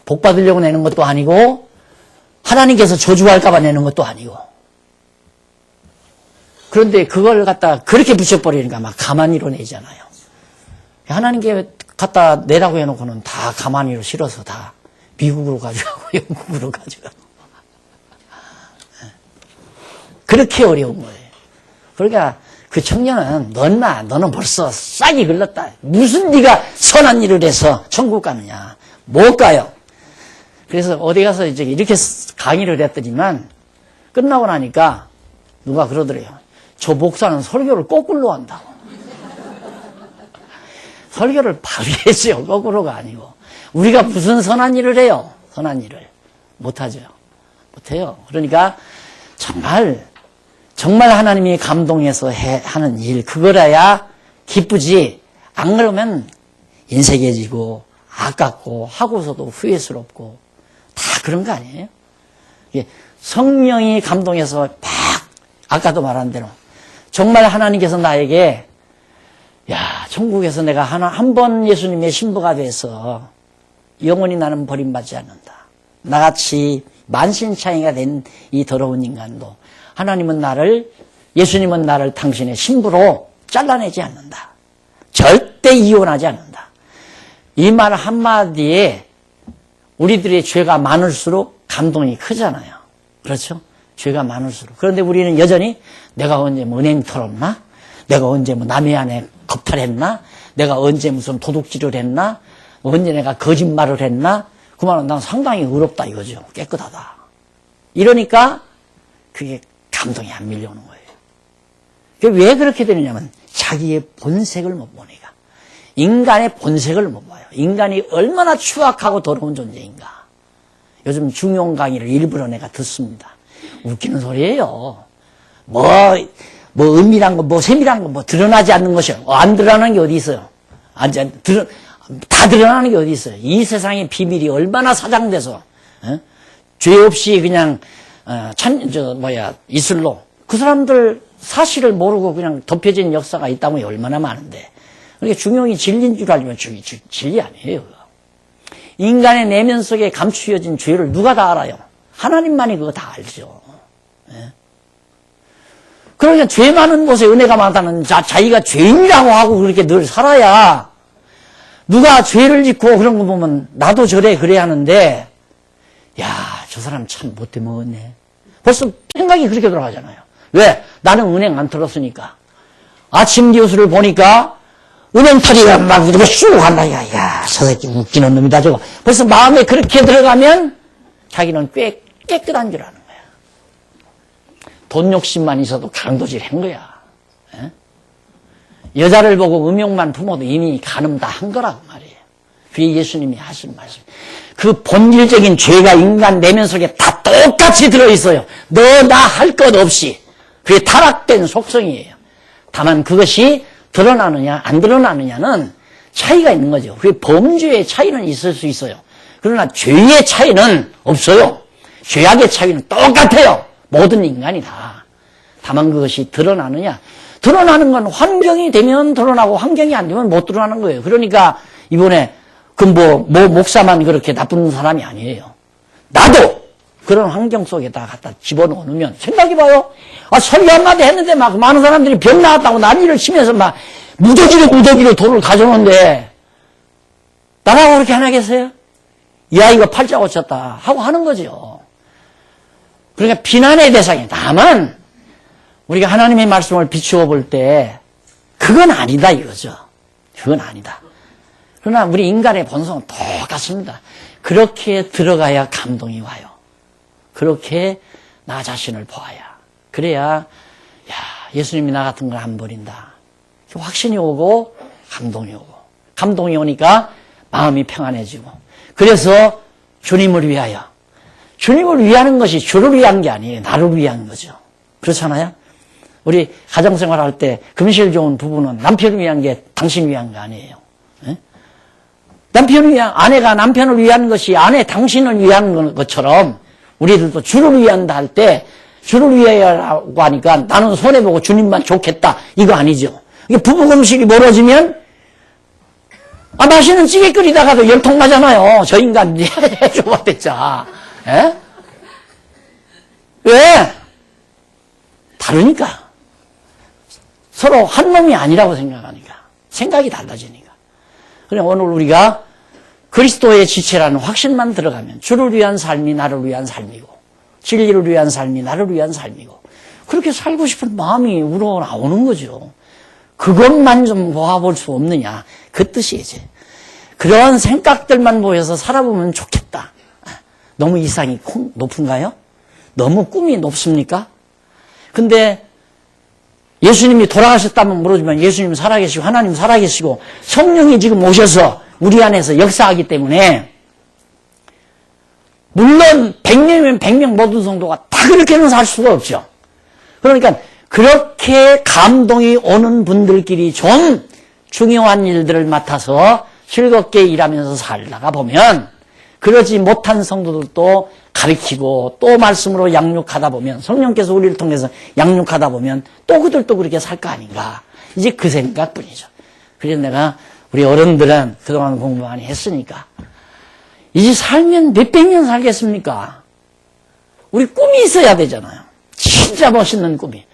Speaker 1: 복 받으려고 내는 것도 아니고 하나님께서 저주할까 봐 내는 것도 아니고. 그런데 그걸 갖다 그렇게 붙여버리니까 막 가만히로 내잖아요. 하나님께 갖다 내라고 해놓고는 다 가만히로 실어서 다 미국으로 가져가고 영국으로 가져가고. 그렇게 어려운 거예요. 그러니까 그 청년은 너는 벌써 싹이 글렀다. 무슨 네가 선한 일을 해서 천국 가느냐. 못 가요. 그래서 어디 가서 이제 이렇게 강의를 했더니만 끝나고 나니까 누가 그러더래요. 저 목사는 설교를 거꾸로 한다고. 설교를 바로 했어요. 거꾸로가 아니고. 우리가 무슨 선한 일을 해요? 선한 일을. 못하죠. 못해요. 그러니까 정말 하나님이 감동해서 하는 일, 그거라야 기쁘지. 안 그러면 인색해지고 아깝고 하고서도 후회스럽고 다 그런 거 아니에요? 성령이 감동해서 아까도 말한 대로 정말 하나님께서 나에게 야, 천국에서 내가 한 번 예수님의 신부가 돼서 영원히 나는 버림받지 않는다. 나같이 만신창이가 된 이 더러운 인간도 예수님은 나를 당신의 신부로 잘라내지 않는다. 절대 이혼하지 않는다. 이 말 한마디에 우리들의 죄가 많을수록 감동이 크잖아요. 그렇죠? 죄가 많을수록. 그런데 우리는 여전히 내가 언제 은행 털었나? 내가 언제 남의 아내 겁탈했나? 내가 언제 무슨 도둑질을 했나? 언제 내가 거짓말을 했나? 그 말은 난 상당히 의롭다 이거죠. 깨끗하다. 이러니까 그게 감동이 안 밀려오는 거예요. 왜 그렇게 되느냐면 자기의 본색을 못 보니까. 인간의 본색을 못 봐요. 인간이 얼마나 추악하고 더러운 존재인가. 요즘 중용 강의를 일부러 내가 듣습니다. 웃기는 소리예요. 은밀한 거, 세밀한 거, 드러나지 않는 것이요. 안 드러나는 게 어디 있어요? 다 드러나는 게 어디 있어요? 이 세상의 비밀이 얼마나 사장돼서, 죄 없이 그냥, 이슬로. 그 사람들 사실을 모르고 그냥 덮여진 역사가 있다면 얼마나 많은데. 그러니까 중용이 진리인 줄 알면 진리 아니에요. 인간의 내면 속에 감추어진 죄를 누가 다 알아요? 하나님만이 그거 다 알죠. 그러니까 죄 많은 곳에 은혜가 많다는 자기가 죄인이라고 하고 그렇게 늘 살아야 누가 죄를 짓고 그런 거 보면 나도 저래 그래야 하는데 야, 저 사람 참 못돼 먹었네. 벌써 생각이 그렇게 돌아가잖아요. 왜? 나는 은행 안 털었으니까. 아침 뉴스를 보니까 은행털이가 막 이렇게 쑥 간다. 야, 저 새끼 웃기는 놈이다 저거. 벌써 마음에 그렇게 들어가면 자기는 꽤 깨끗한 줄 아는 거야. 돈 욕심만 있어도 강도질 한 거야. 에? 여자를 보고 음욕만 품어도 이미 간음 다 한 거라고 말이에요. 그게 예수님이 하신 말씀. 그 본질적인 죄가 인간 내면 속에 다 똑같이 들어있어요. 너 나 할 것 없이. 그게 타락된 속성이에요. 다만 그것이 드러나느냐 안 드러나느냐는 차이가 있는 거죠. 그게 범죄의 차이는 있을 수 있어요. 그러나 죄의 차이는 없어요. 죄악의 차이는 똑같아요. 모든 인간이 다. 다만 그것이 드러나느냐. 드러나는 건 환경이 되면 드러나고 환경이 안 되면 못 드러나는 거예요. 그러니까 이번에 목사만 그렇게 나쁜 사람이 아니에요. 나도 그런 환경 속에다 갖다 집어넣으면 생각해봐요. 설교 한마디 했는데 막 많은 사람들이 병 나왔다고 난리를 치면서 막 무더기로 돈을 가져오는데 나라고 그렇게 안 하겠어요? 이 아이가 팔자 고쳤다 하고 하는 거죠. 그러니까 비난의 대상이. 다만 우리가 하나님의 말씀을 비추어 볼 때 그건 아니다 이거죠. 그건 아니다. 그러나 우리 인간의 본성은 똑같습니다. 그렇게 들어가야 감동이 와요. 그렇게 나 자신을 보아야. 그래야 예수님이 나 같은 걸 안 버린다. 확신이 오고 감동이 오고. 감동이 오니까 마음이 평안해지고. 그래서 주님을 위하여. 주님을 위하는 것이 주를 위한 게 아니에요. 나를 위한 거죠. 그렇잖아요? 우리 가정생활 할 때 금실 좋은 부부는 남편을 위한 게 당신 위한 거 아니에요. 에? 아내가 남편을 위한 것이 아내 당신을 위한 것처럼 우리들도 주를 위한다 할 때 주를 위하여라고 하니까 나는 손해보고 주님만 좋겠다. 이거 아니죠. 이게 부부 금실이 멀어지면 맛있는 찌개 끓이다가도 열통 나잖아요. 저 인간 해줘봐 됐자. 에? 왜? 다르니까. 서로 한 놈이 아니라고 생각하니까. 생각이 달라지니까. 그래 오늘 우리가 그리스도의 지체라는 확신만 들어가면 주를 위한 삶이 나를 위한 삶이고 진리를 위한 삶이 나를 위한 삶이고 그렇게 살고 싶은 마음이 우러나오는 거죠. 그것만 좀 모아볼 수 없느냐. 그 뜻이지. 그런 생각들만 보여서 살아보면 좋겠다. 너무 이상이 높은가요? 너무 꿈이 높습니까? 근데 예수님이 돌아가셨다면 물어주면 예수님 살아계시고 하나님 살아계시고 성령이 지금 오셔서 우리 안에서 역사하기 때문에 물론 100명이면 100명 모든 성도가 다 그렇게는 살 수가 없죠. 그러니까 그렇게 감동이 오는 분들끼리 좀 중요한 일들을 맡아서 즐겁게 일하면서 살다가 보면 그러지 못한 성도들도 가르치고 또 말씀으로 양육하다 보면 성령께서 우리를 통해서 양육하다 보면 또 그들도 그렇게 살 거 아닌가. 이제 그 생각뿐이죠. 그래서 내가 우리 어른들은 그동안 공부 많이 했으니까 이제 살면 몇백 년 살겠습니까? 우리 꿈이 있어야 되잖아요. 진짜 멋있는 꿈이.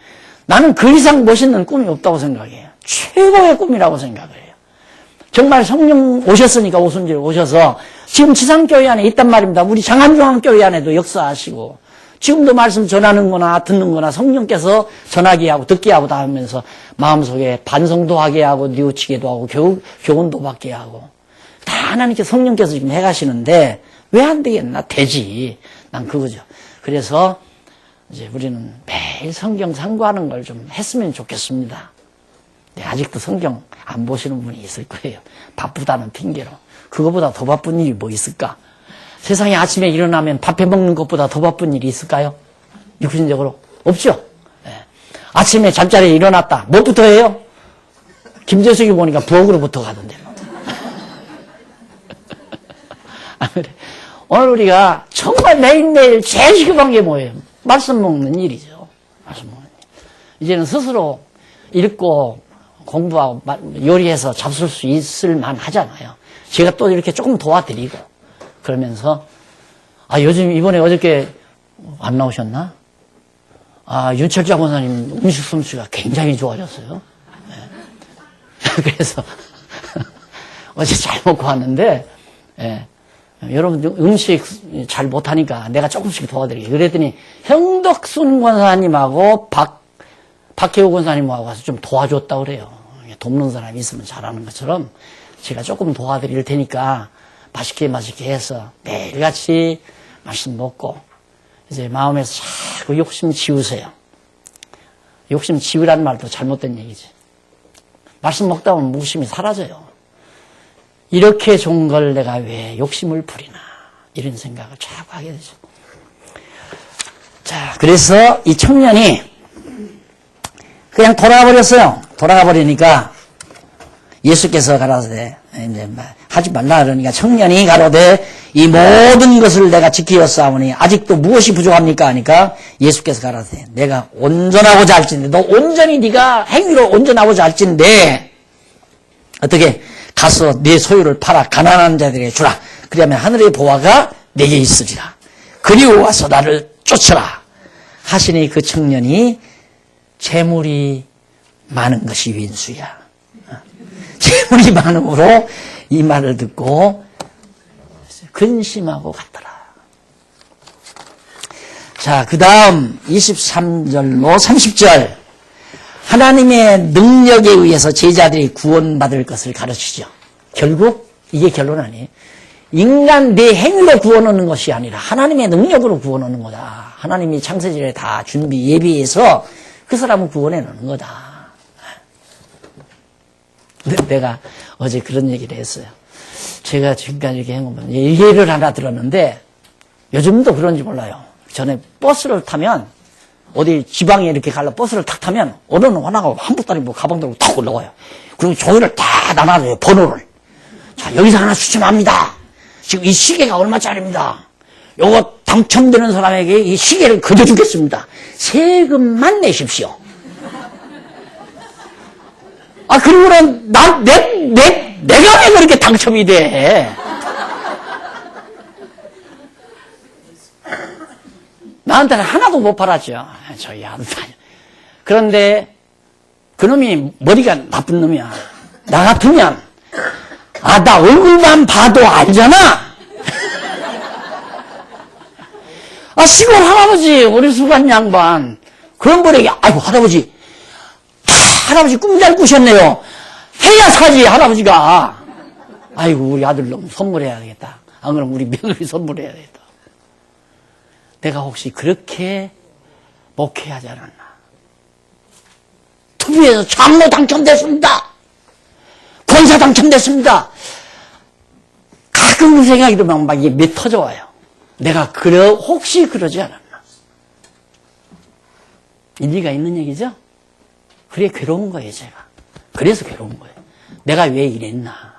Speaker 1: 나는 그 이상 멋있는 꿈이 없다고 생각해요. 최고의 꿈이라고 생각을 해요. 정말 성령 오셨으니까 오순절 오셔서 지금 지상교회 안에 있단 말입니다. 우리 장안중앙교회 안에도 역사하시고 지금도 말씀 전하는 거나 듣는 거나 성령께서 전하게 하고 듣게 하고 다 하면서 마음속에 반성도 하게 하고 뉘우치기도 하고 교훈도 받게 하고 다 하나님께서 성령께서 지금 해가시는데 왜 안 되겠나? 되지. 난 그거죠. 그래서 이제 우리는 매일 성경 상고하는 걸 좀 했으면 좋겠습니다. 네, 아직도 성경 안 보시는 분이 있을 거예요. 바쁘다는 핑계로. 그거보다 더 바쁜 일이 뭐 있을까? 세상에 아침에 일어나면 밥 해먹는 것보다 더 바쁜 일이 있을까요? 육신적으로? 없죠? 네. 아침에 잠자리에 일어났다. 뭐부터 해요? 김재숙이 보니까 부엌으로부터 가던데. 아, 그래. 오늘 우리가 정말 매일매일 제일 시급한 게 뭐예요? 말씀 먹는 일이죠. 말씀 먹는 일. 이제는 스스로 읽고 공부하고 요리해서 잡술 수 있을 만 하잖아요. 제가 또 이렇게 조금 도와드리고 그러면서 요즘 이번에 어저께 안 나오셨나? 윤철자 권사님 음식 솜씨가 굉장히 좋아졌어요. 네. 그래서 어제 잘 먹고 왔는데 여러분 음식 잘 못하니까 내가 조금씩 도와드릴게요. 그랬더니 형덕순 권사님하고 박혜우 권사님하고 가서 좀 도와줬다 그래요. 돕는 사람이 있으면 잘하는 것처럼 제가 조금 도와드릴 테니까 맛있게 해서 매일같이 말씀 먹고 이제 마음에서 자꾸 욕심 지우세요. 욕심 지우라는 말도 잘못된 얘기지. 말씀 먹다 보면 무심이 사라져요. 이렇게 좋은 걸 내가 왜 욕심을 부리나 이런 생각을 자꾸 하게 되죠. 자, 그래서 이 청년이 그냥 돌아가 버렸어요. 돌아가 버리니까 예수께서 가라사대 이제 하지 말라 그러니까 청년이 가로되 이 모든 것을 내가 지키었사오니 아직도 무엇이 부족합니까 하니까 예수께서 가라사대 내가 온전하고자 할진데 너 온전히 네가 행위로 온전하고자 할진데 어떻게 가서 네 소유를 팔아 가난한 자들에게 주라. 그러면 하늘의 보화가 내게 있으리라. 그리고 와서 나를 쫓으라 하시니 그 청년이 재물이 많은 것이 윈수야. 재물이 많음으로 이 말을 듣고 근심하고 갔더라. 자, 그 다음 23절로 30절 하나님의 능력에 의해서 제자들이 구원받을 것을 가르치죠. 결국 이게 결론 아니에요. 인간 내 행위로 구원하는 것이 아니라 하나님의 능력으로 구원하는 거다. 하나님이 창세전에 다 준비 예비해서 그 사람을 구원해 놓는 거다. 내가 어제 그런 얘기를 했어요. 제가 지금까지 이렇게 해보면 예를 하나 들었는데 요즘도 그런지 몰라요. 전에 버스를 타면 어디 지방에 이렇게 갈라 버스를 탁 타면 어느 하나가 한보따리 뭐 가방 들고 탁 올라와요. 그리고 종이를 다 나눠줘요. 번호를. 자, 여기서 하나 추첨합니다. 지금 이 시계가 얼마짜리입니다. 요거 당첨되는 사람에게 이 시계를 그려주겠습니다. 세금만 내십시오. 아, 그러고는 내가 왜 그렇게 당첨이 돼? 나한테는 하나도 못 팔았죠. 저희 아들. 그런데 그놈이 머리가 나쁜 놈이야. 나 같으면 나 얼굴만 봐도 알잖아. 시골 할아버지 오리수관 양반 그런 분에게 아이고 할아버지 꿈 잘 꾸셨네요. 해야 사지 할아버지가. 아이고 우리 아들놈 선물해야 되겠다. 안 그러면 우리 며느리 선물해야 되겠다. 내가 혹시 그렇게 목회하지 않았나. TV에서 장로 당첨됐습니다. 권사 당첨됐습니다. 가끔 그 생각이 들면 막 이게 몇 터져와요. 내가 혹시 그러지 않았나. 일리가 있는 얘기죠? 그래 괴로운 거예요 제가. 그래서 괴로운 거예요. 내가 왜 이랬나.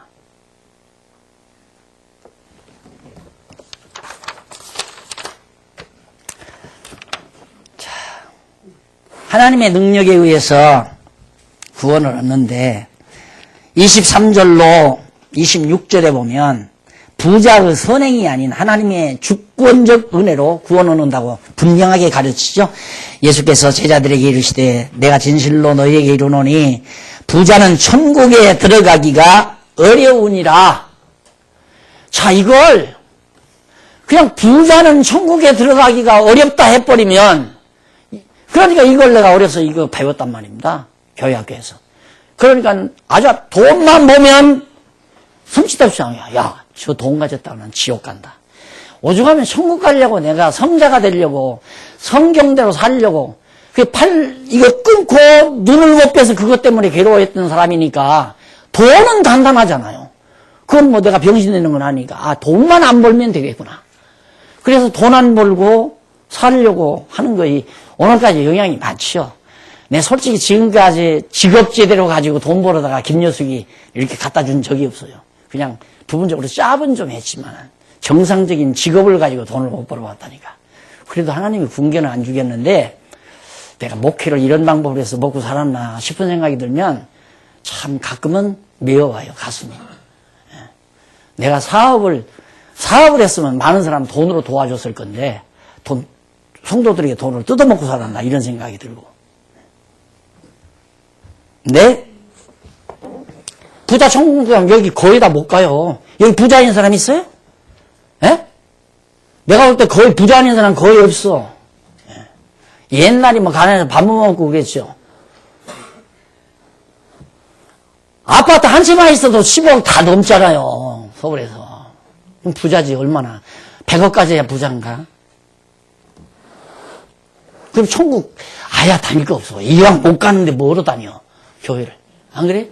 Speaker 1: 자, 하나님의 능력에 의해서 구원을 얻는데 23절로 26절에 보면 부자의 선행이 아닌 하나님의 주권적 은혜로 구원 얻는다고 분명하게 가르치죠. 예수께서 제자들에게 이르시되 내가 진실로 너희에게 이르노니 부자는 천국에 들어가기가 어려우니라. 자, 이걸 그냥 부자는 천국에 들어가기가 어렵다 해버리면 그러니까 이걸 내가 어려서 이거 배웠단 말입니다. 교회 학교에서. 그러니까 아주 돈만 보면 성취답지 않아요. 야, 저 돈 가졌다고는 지옥 간다. 오죽하면 천국 가려고 내가 성자가 되려고 성경대로 살려고 이거 끊고 눈을 못 빼서 그것 때문에 괴로워했던 사람이니까 돈은 간단하잖아요. 그건 뭐 내가 병신 되는 건 아니니까 돈만 안 벌면 되겠구나. 그래서 돈 안 벌고 살려고 하는 거이 오늘까지 영향이 많죠. 내 솔직히 지금까지 직업 제대로 가지고 돈 벌어다가 김여숙이 이렇게 갖다 준 적이 없어요. 그냥 부분적으로 짭은 좀 했지만 정상적인 직업을 가지고 돈을 못 벌어봤다니까. 그래도 하나님이 군견을 안 주겠는데 내가 목회를 이런 방법으로 해서 먹고 살았나 싶은 생각이 들면 참 가끔은 메어와요, 가슴이. 내가 사업을 했으면 많은 사람 돈으로 도와줬을 건데 성도들에게 돈을 뜯어먹고 살았나 이런 생각이 들고. 네? 부자 천국 가면 여기 거의 다 못 가요. 여기 부자인 사람 있어요? 예? 내가 볼 때 거의 부자 아닌 사람 거의 없어. 예. 옛날에 뭐 가난해서 밥 못 먹고 그랬죠. 아파트 한 채만 있어도 10억 다 넘잖아요. 서울에서. 그럼 부자지 얼마나. 100억 가져야 부자인가? 그럼 천국 아야 다닐 거 없어. 이왕 못 가는데 뭐로 다녀? 교회를. 안 그래?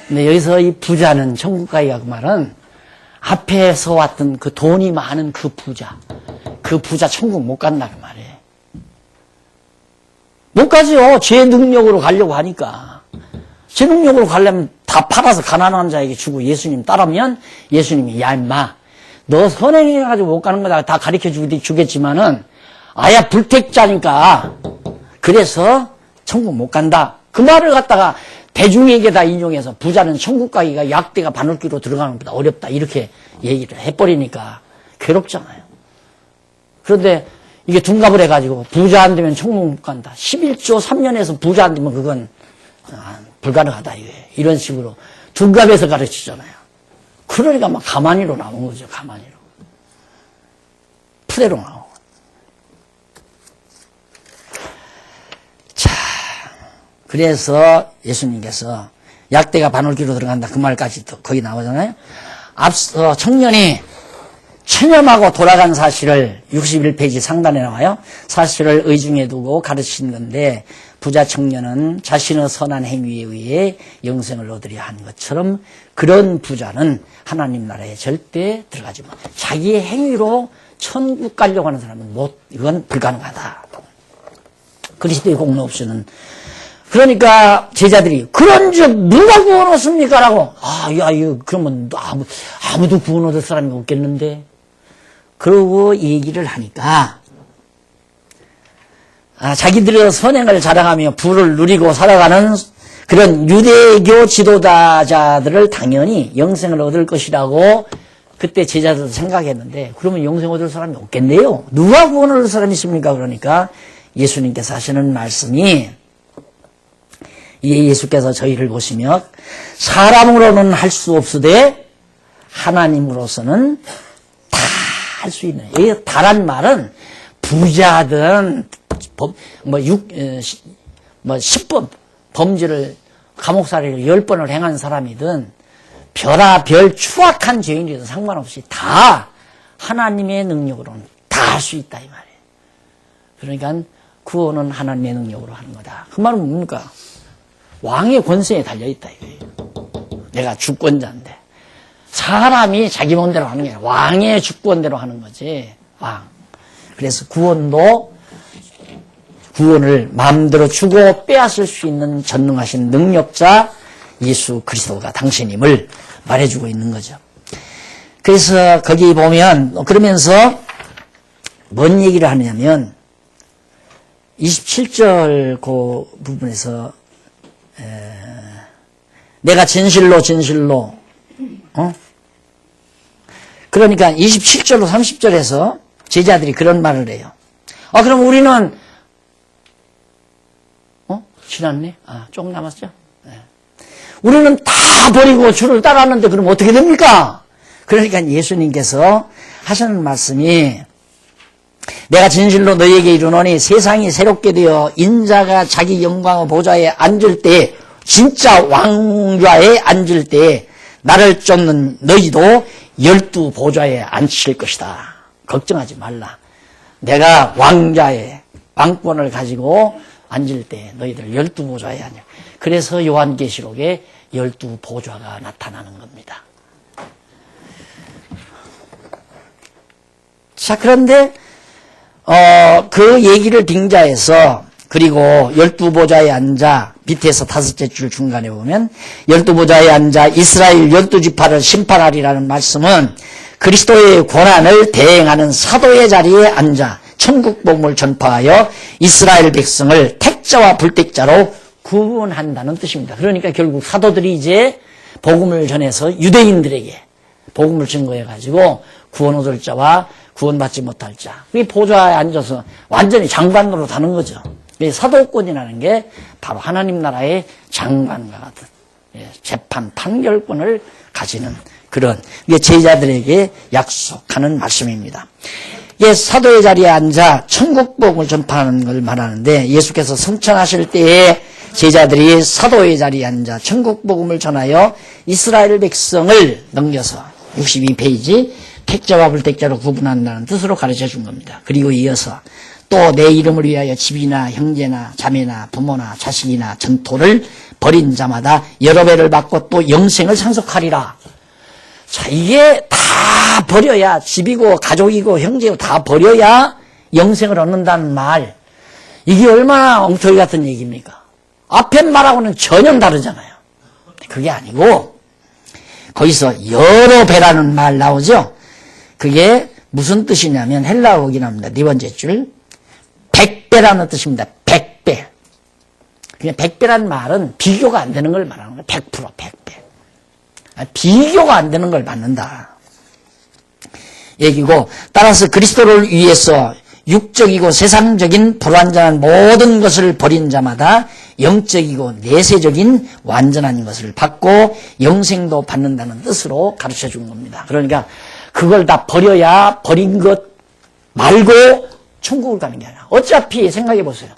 Speaker 1: 근데 여기서 이 부자는 천국 가기가 그 말은 앞에서 왔던 그 돈이 많은 그 부자 천국 못 간다 그 말이에요. 못 가죠. 제 능력으로 가려고 하니까. 제 능력으로 가려면 다 팔아서 가난한 자에게 주고 예수님 따르면 예수님이 야 임마 너 선행해가지고 못 가는 거다 다 가르쳐 주겠지만은 아야 불택자니까 그래서 천국 못 간다. 그 말을 갖다가 대중에게 다 인용해서 부자는 천국 가기가 약대가 바늘귀로 들어가는 것보다 어렵다 이렇게 얘기를 해버리니까 괴롭잖아요. 그런데 이게 둔갑을 해가지고 부자 안 되면 천국 못 간다. 11조 3년에서 부자 안 되면 그건 불가능하다 이거예요. 이런 식으로 둔갑에서 가르치잖아요. 그러니까 막 가만히로 나온 거죠. 가만히로. 푸대로 나오고. 자, 그래서 예수님께서 약대가 바늘귀로 들어간다 그 말까지 또 거기 나오잖아요. 앞서 청년이 체념하고 돌아간 사실을 61페이지 상단에 나와요. 사실을 의중에 두고 가르친 건데 부자 청년은 자신의 선한 행위에 의해 영생을 얻으려 한 것처럼 그런 부자는 하나님 나라에 절대 들어가지 못. 자기의 행위로 천국 가려고 하는 사람은 이건 불가능하다. 그리스도의 공로 없이는. 그러니까 제자들이 그런즉 누가 구원 얻습니까? 라고. 이거 그러면 아무도 구원 얻을 사람이 없겠는데. 그러고 얘기를 하니까 자기들의 선행을 자랑하며 부를 누리고 살아가는 그런 유대교 지도자들을 당연히 영생을 얻을 것이라고 그때 제자들도 생각했는데 그러면 영생 얻을 사람이 없겠네요. 누가 구원을 얻을 사람이 있습니까? 그러니까 예수님께서 하시는 말씀이 예수께서 저희를 보시며 사람으로는 할 수 없으되 하나님으로서는 다 할 수 있는. 이 다란 말은 부자든 10번 범죄를 감옥살이를 10번을 행한 사람이든 별아별 추악한 죄인이든 상관없이 다 하나님의 능력으로는 다 할 수 있다 이 말이에요. 그러니까 구원은 하나님의 능력으로 하는 거다. 그 말은 뭡니까? 왕의 권세에 달려있다 이거예요. 내가 주권자인데 사람이 자기 마음대로 하는 게 아니라 왕의 주권대로 하는 거지. 왕. 그래서 구원을 마음대로 주고 빼앗을 수 있는 전능하신 능력자 예수 그리스도가 당신임을 말해주고 있는 거죠. 그래서 거기 보면 그러면서 뭔 얘기를 하느냐면 27절 그 부분에서 내가 진실로 그러니까 27절로 30절에서 제자들이 그런 말을 해요. 그럼 우리는 지났네? 조금 남았죠? 네. 우리는 다 버리고 주를 따랐는데 그럼 어떻게 됩니까? 그러니까 예수님께서 하시는 말씀이 내가 진실로 너희에게 이르노니 세상이 새롭게 되어 인자가 자기 영광의 보좌에 앉을 때 진짜 왕좌에 앉을 때 나를 쫓는 너희도 12 보좌에 앉힐 것이다. 걱정하지 말라. 내가 왕좌에 왕권을 가지고 앉을 때 너희들 12 보좌에 앉아. 그래서 요한계시록에 12 보좌가 나타나는 겁니다. 자, 그런데 그 얘기를 빙자해서 그리고 12 보좌에 앉아 밑에서 5째 줄 중간에 보면 12 보좌에 앉아 이스라엘 12지파를 심판하리라는 말씀은 그리스도의 고난을 대행하는 사도의 자리에 앉아 천국 복음을 전파하여 이스라엘 백성을 택자와 불택자로 구분한다는 뜻입니다. 그러니까 결국 사도들이 이제 복음을 전해서 유대인들에게 복음을 증거해가지고 구원 얻을 자와 구원받지 못할 자. 이 보좌에 앉아서 완전히 장관으로 다는 거죠. 사도권이라는 게 바로 하나님 나라의 장관과 같은 재판 판결권을 가지는 그런 제자들에게 약속하는 말씀입니다. 사도의 자리에 앉아 천국 복음을 전파하는 걸 말하는데 예수께서 성천하실 때에 제자들이 사도의 자리에 앉아 천국 복음을 전하여 이스라엘 백성을 넘겨서 62페이지 택자와 불택자로 구분한다는 뜻으로 가르쳐 준 겁니다. 그리고 이어서 또 내 이름을 위하여 집이나 형제나 자매나 부모나 자식이나 전토를 버린 자마다 여러 배를 받고 또 영생을 상속하리라. 자, 이게 다 버려야, 집이고 가족이고 형제고 다 버려야 영생을 얻는다는 말. 이게 얼마나 엉터리 같은 얘기입니까? 앞에 말하고는 전혀 다르잖아요. 그게 아니고 거기서 여러 배라는 말 나오죠. 그게 무슨 뜻이냐면 헬라어긴 합니다. 네 번째 줄 100배라는 뜻입니다. 100배. 그냥 100배라는 말은 비교가 안 되는 걸 말하는 거예요. 100%, 100배. 비교가 안 되는 걸 받는다 얘기고, 따라서 그리스도를 위해서 육적이고 세상적인 불완전한 모든 것을 버린 자마다 영적이고 내세적인 완전한 것을 받고 영생도 받는다는 뜻으로 가르쳐 준 겁니다. 그러니까 그걸 다 버려야 버린 것 말고 천국을 가는 게 아니라, 어차피 생각해 보세요.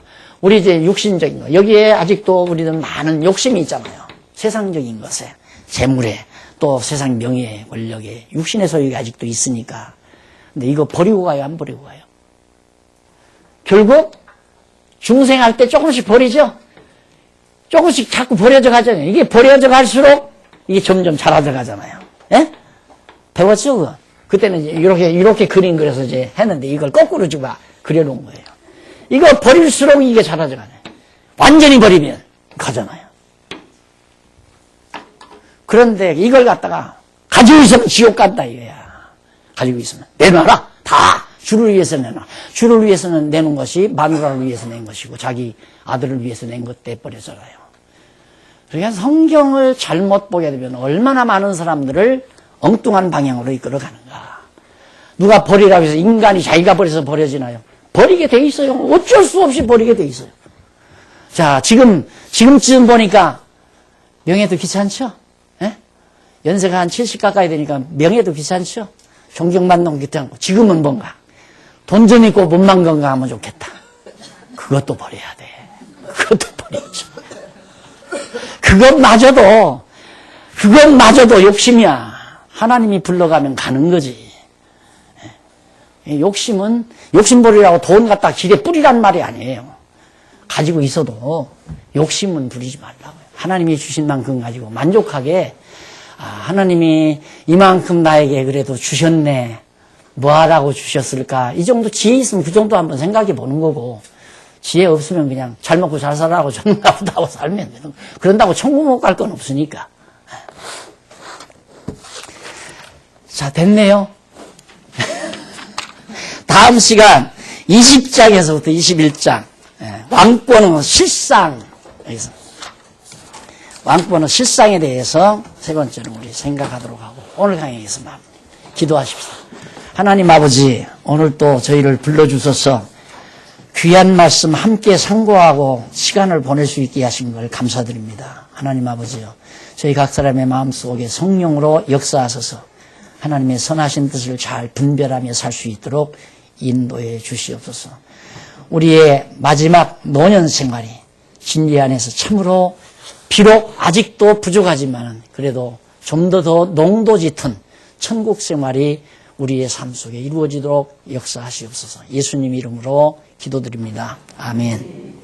Speaker 1: 우리 이제 육신적인 거, 여기에 아직도 우리는 많은 욕심이 있잖아요. 세상적인 것에, 재물에, 또 세상 명예에, 권력에, 육신의 소유가 아직도 있으니까. 근데 이거 버리고 가요, 안 버리고 가요? 결국 중생할 때 조금씩 버리죠. 조금씩 자꾸 버려져 가잖아요. 이게 버려져 갈수록 이게 점점 자라져 가잖아요. 예? 배웠죠, 그거? 그때는 이렇게 그림 그려서 이제 했는데 이걸 거꾸로 지금 그려놓은 거예요. 이거 버릴수록 이게 자라져 가네. 완전히 버리면 가잖아요. 그런데 이걸 갖다가 가지고 있으면 지옥 간다 이거야. 가지고 있으면 내놔라. 다 주를 위해서 내놔. 주를 위해서는 내놓은 것이 마누라를 위해서 낸 것이고 자기 아들을 위해서 낸 것 떼버려져라요. 그러니까 성경을 잘못 보게 되면 얼마나 많은 사람들을 엉뚱한 방향으로 이끌어가는가. 누가 버리라고 해서 인간이 자기가 버려서 버려지나요? 버리게 돼 있어요. 어쩔 수 없이 버리게 돼 있어요. 자, 지금쯤 보니까 명예도 귀찮죠? 예? 연세가 한 70 가까이 되니까 명예도 귀찮죠? 존경받는 거 귀찮고. 지금은 뭔가? 돈 좀 있고 몸만 건강하면 좋겠다. 그것도 버려야 돼. 그것도 버리죠. 그것마저도 욕심이야. 하나님이 불러가면 가는 거지. 욕심 버리라고 돈 갖다 길에 뿌리란 말이 아니에요. 가지고 있어도 욕심은 부리지 말라고요. 하나님이 주신 만큼 가지고 만족하게, 하나님이 이만큼 나에게 그래도 주셨네. 뭐 하라고 주셨을까? 이 정도 지혜 있으면 그 정도 한번 생각해 보는 거고, 지혜 없으면 그냥 잘 먹고 잘 살라고 좋나 보다 하고 살면 되는 거. 그런다고 천국 못 갈 건 없으니까. 자, 됐네요. 다음 시간 20장에서부터 21장 왕권의 실상, 여기서 왕권의 실상에 대해서 세 번째로 우리 생각하도록 하고 오늘 강의에서 기도하십시다. 하나님 아버지, 오늘 또 저희를 불러주셔서 귀한 말씀 함께 상고하고 시간을 보낼 수 있게 하신 걸 감사드립니다. 하나님 아버지요, 저희 각 사람의 마음속에 성령으로 역사하셔서 하나님의 선하신 뜻을 잘 분별하며 살 수 있도록 인도해 주시옵소서. 우리의 마지막 노년 생활이 진리 안에서 참으로 비록 아직도 부족하지만 그래도 좀 더 농도 짙은 천국 생활이 우리의 삶 속에 이루어지도록 역사하시옵소서. 예수님 이름으로 기도드립니다. 아멘.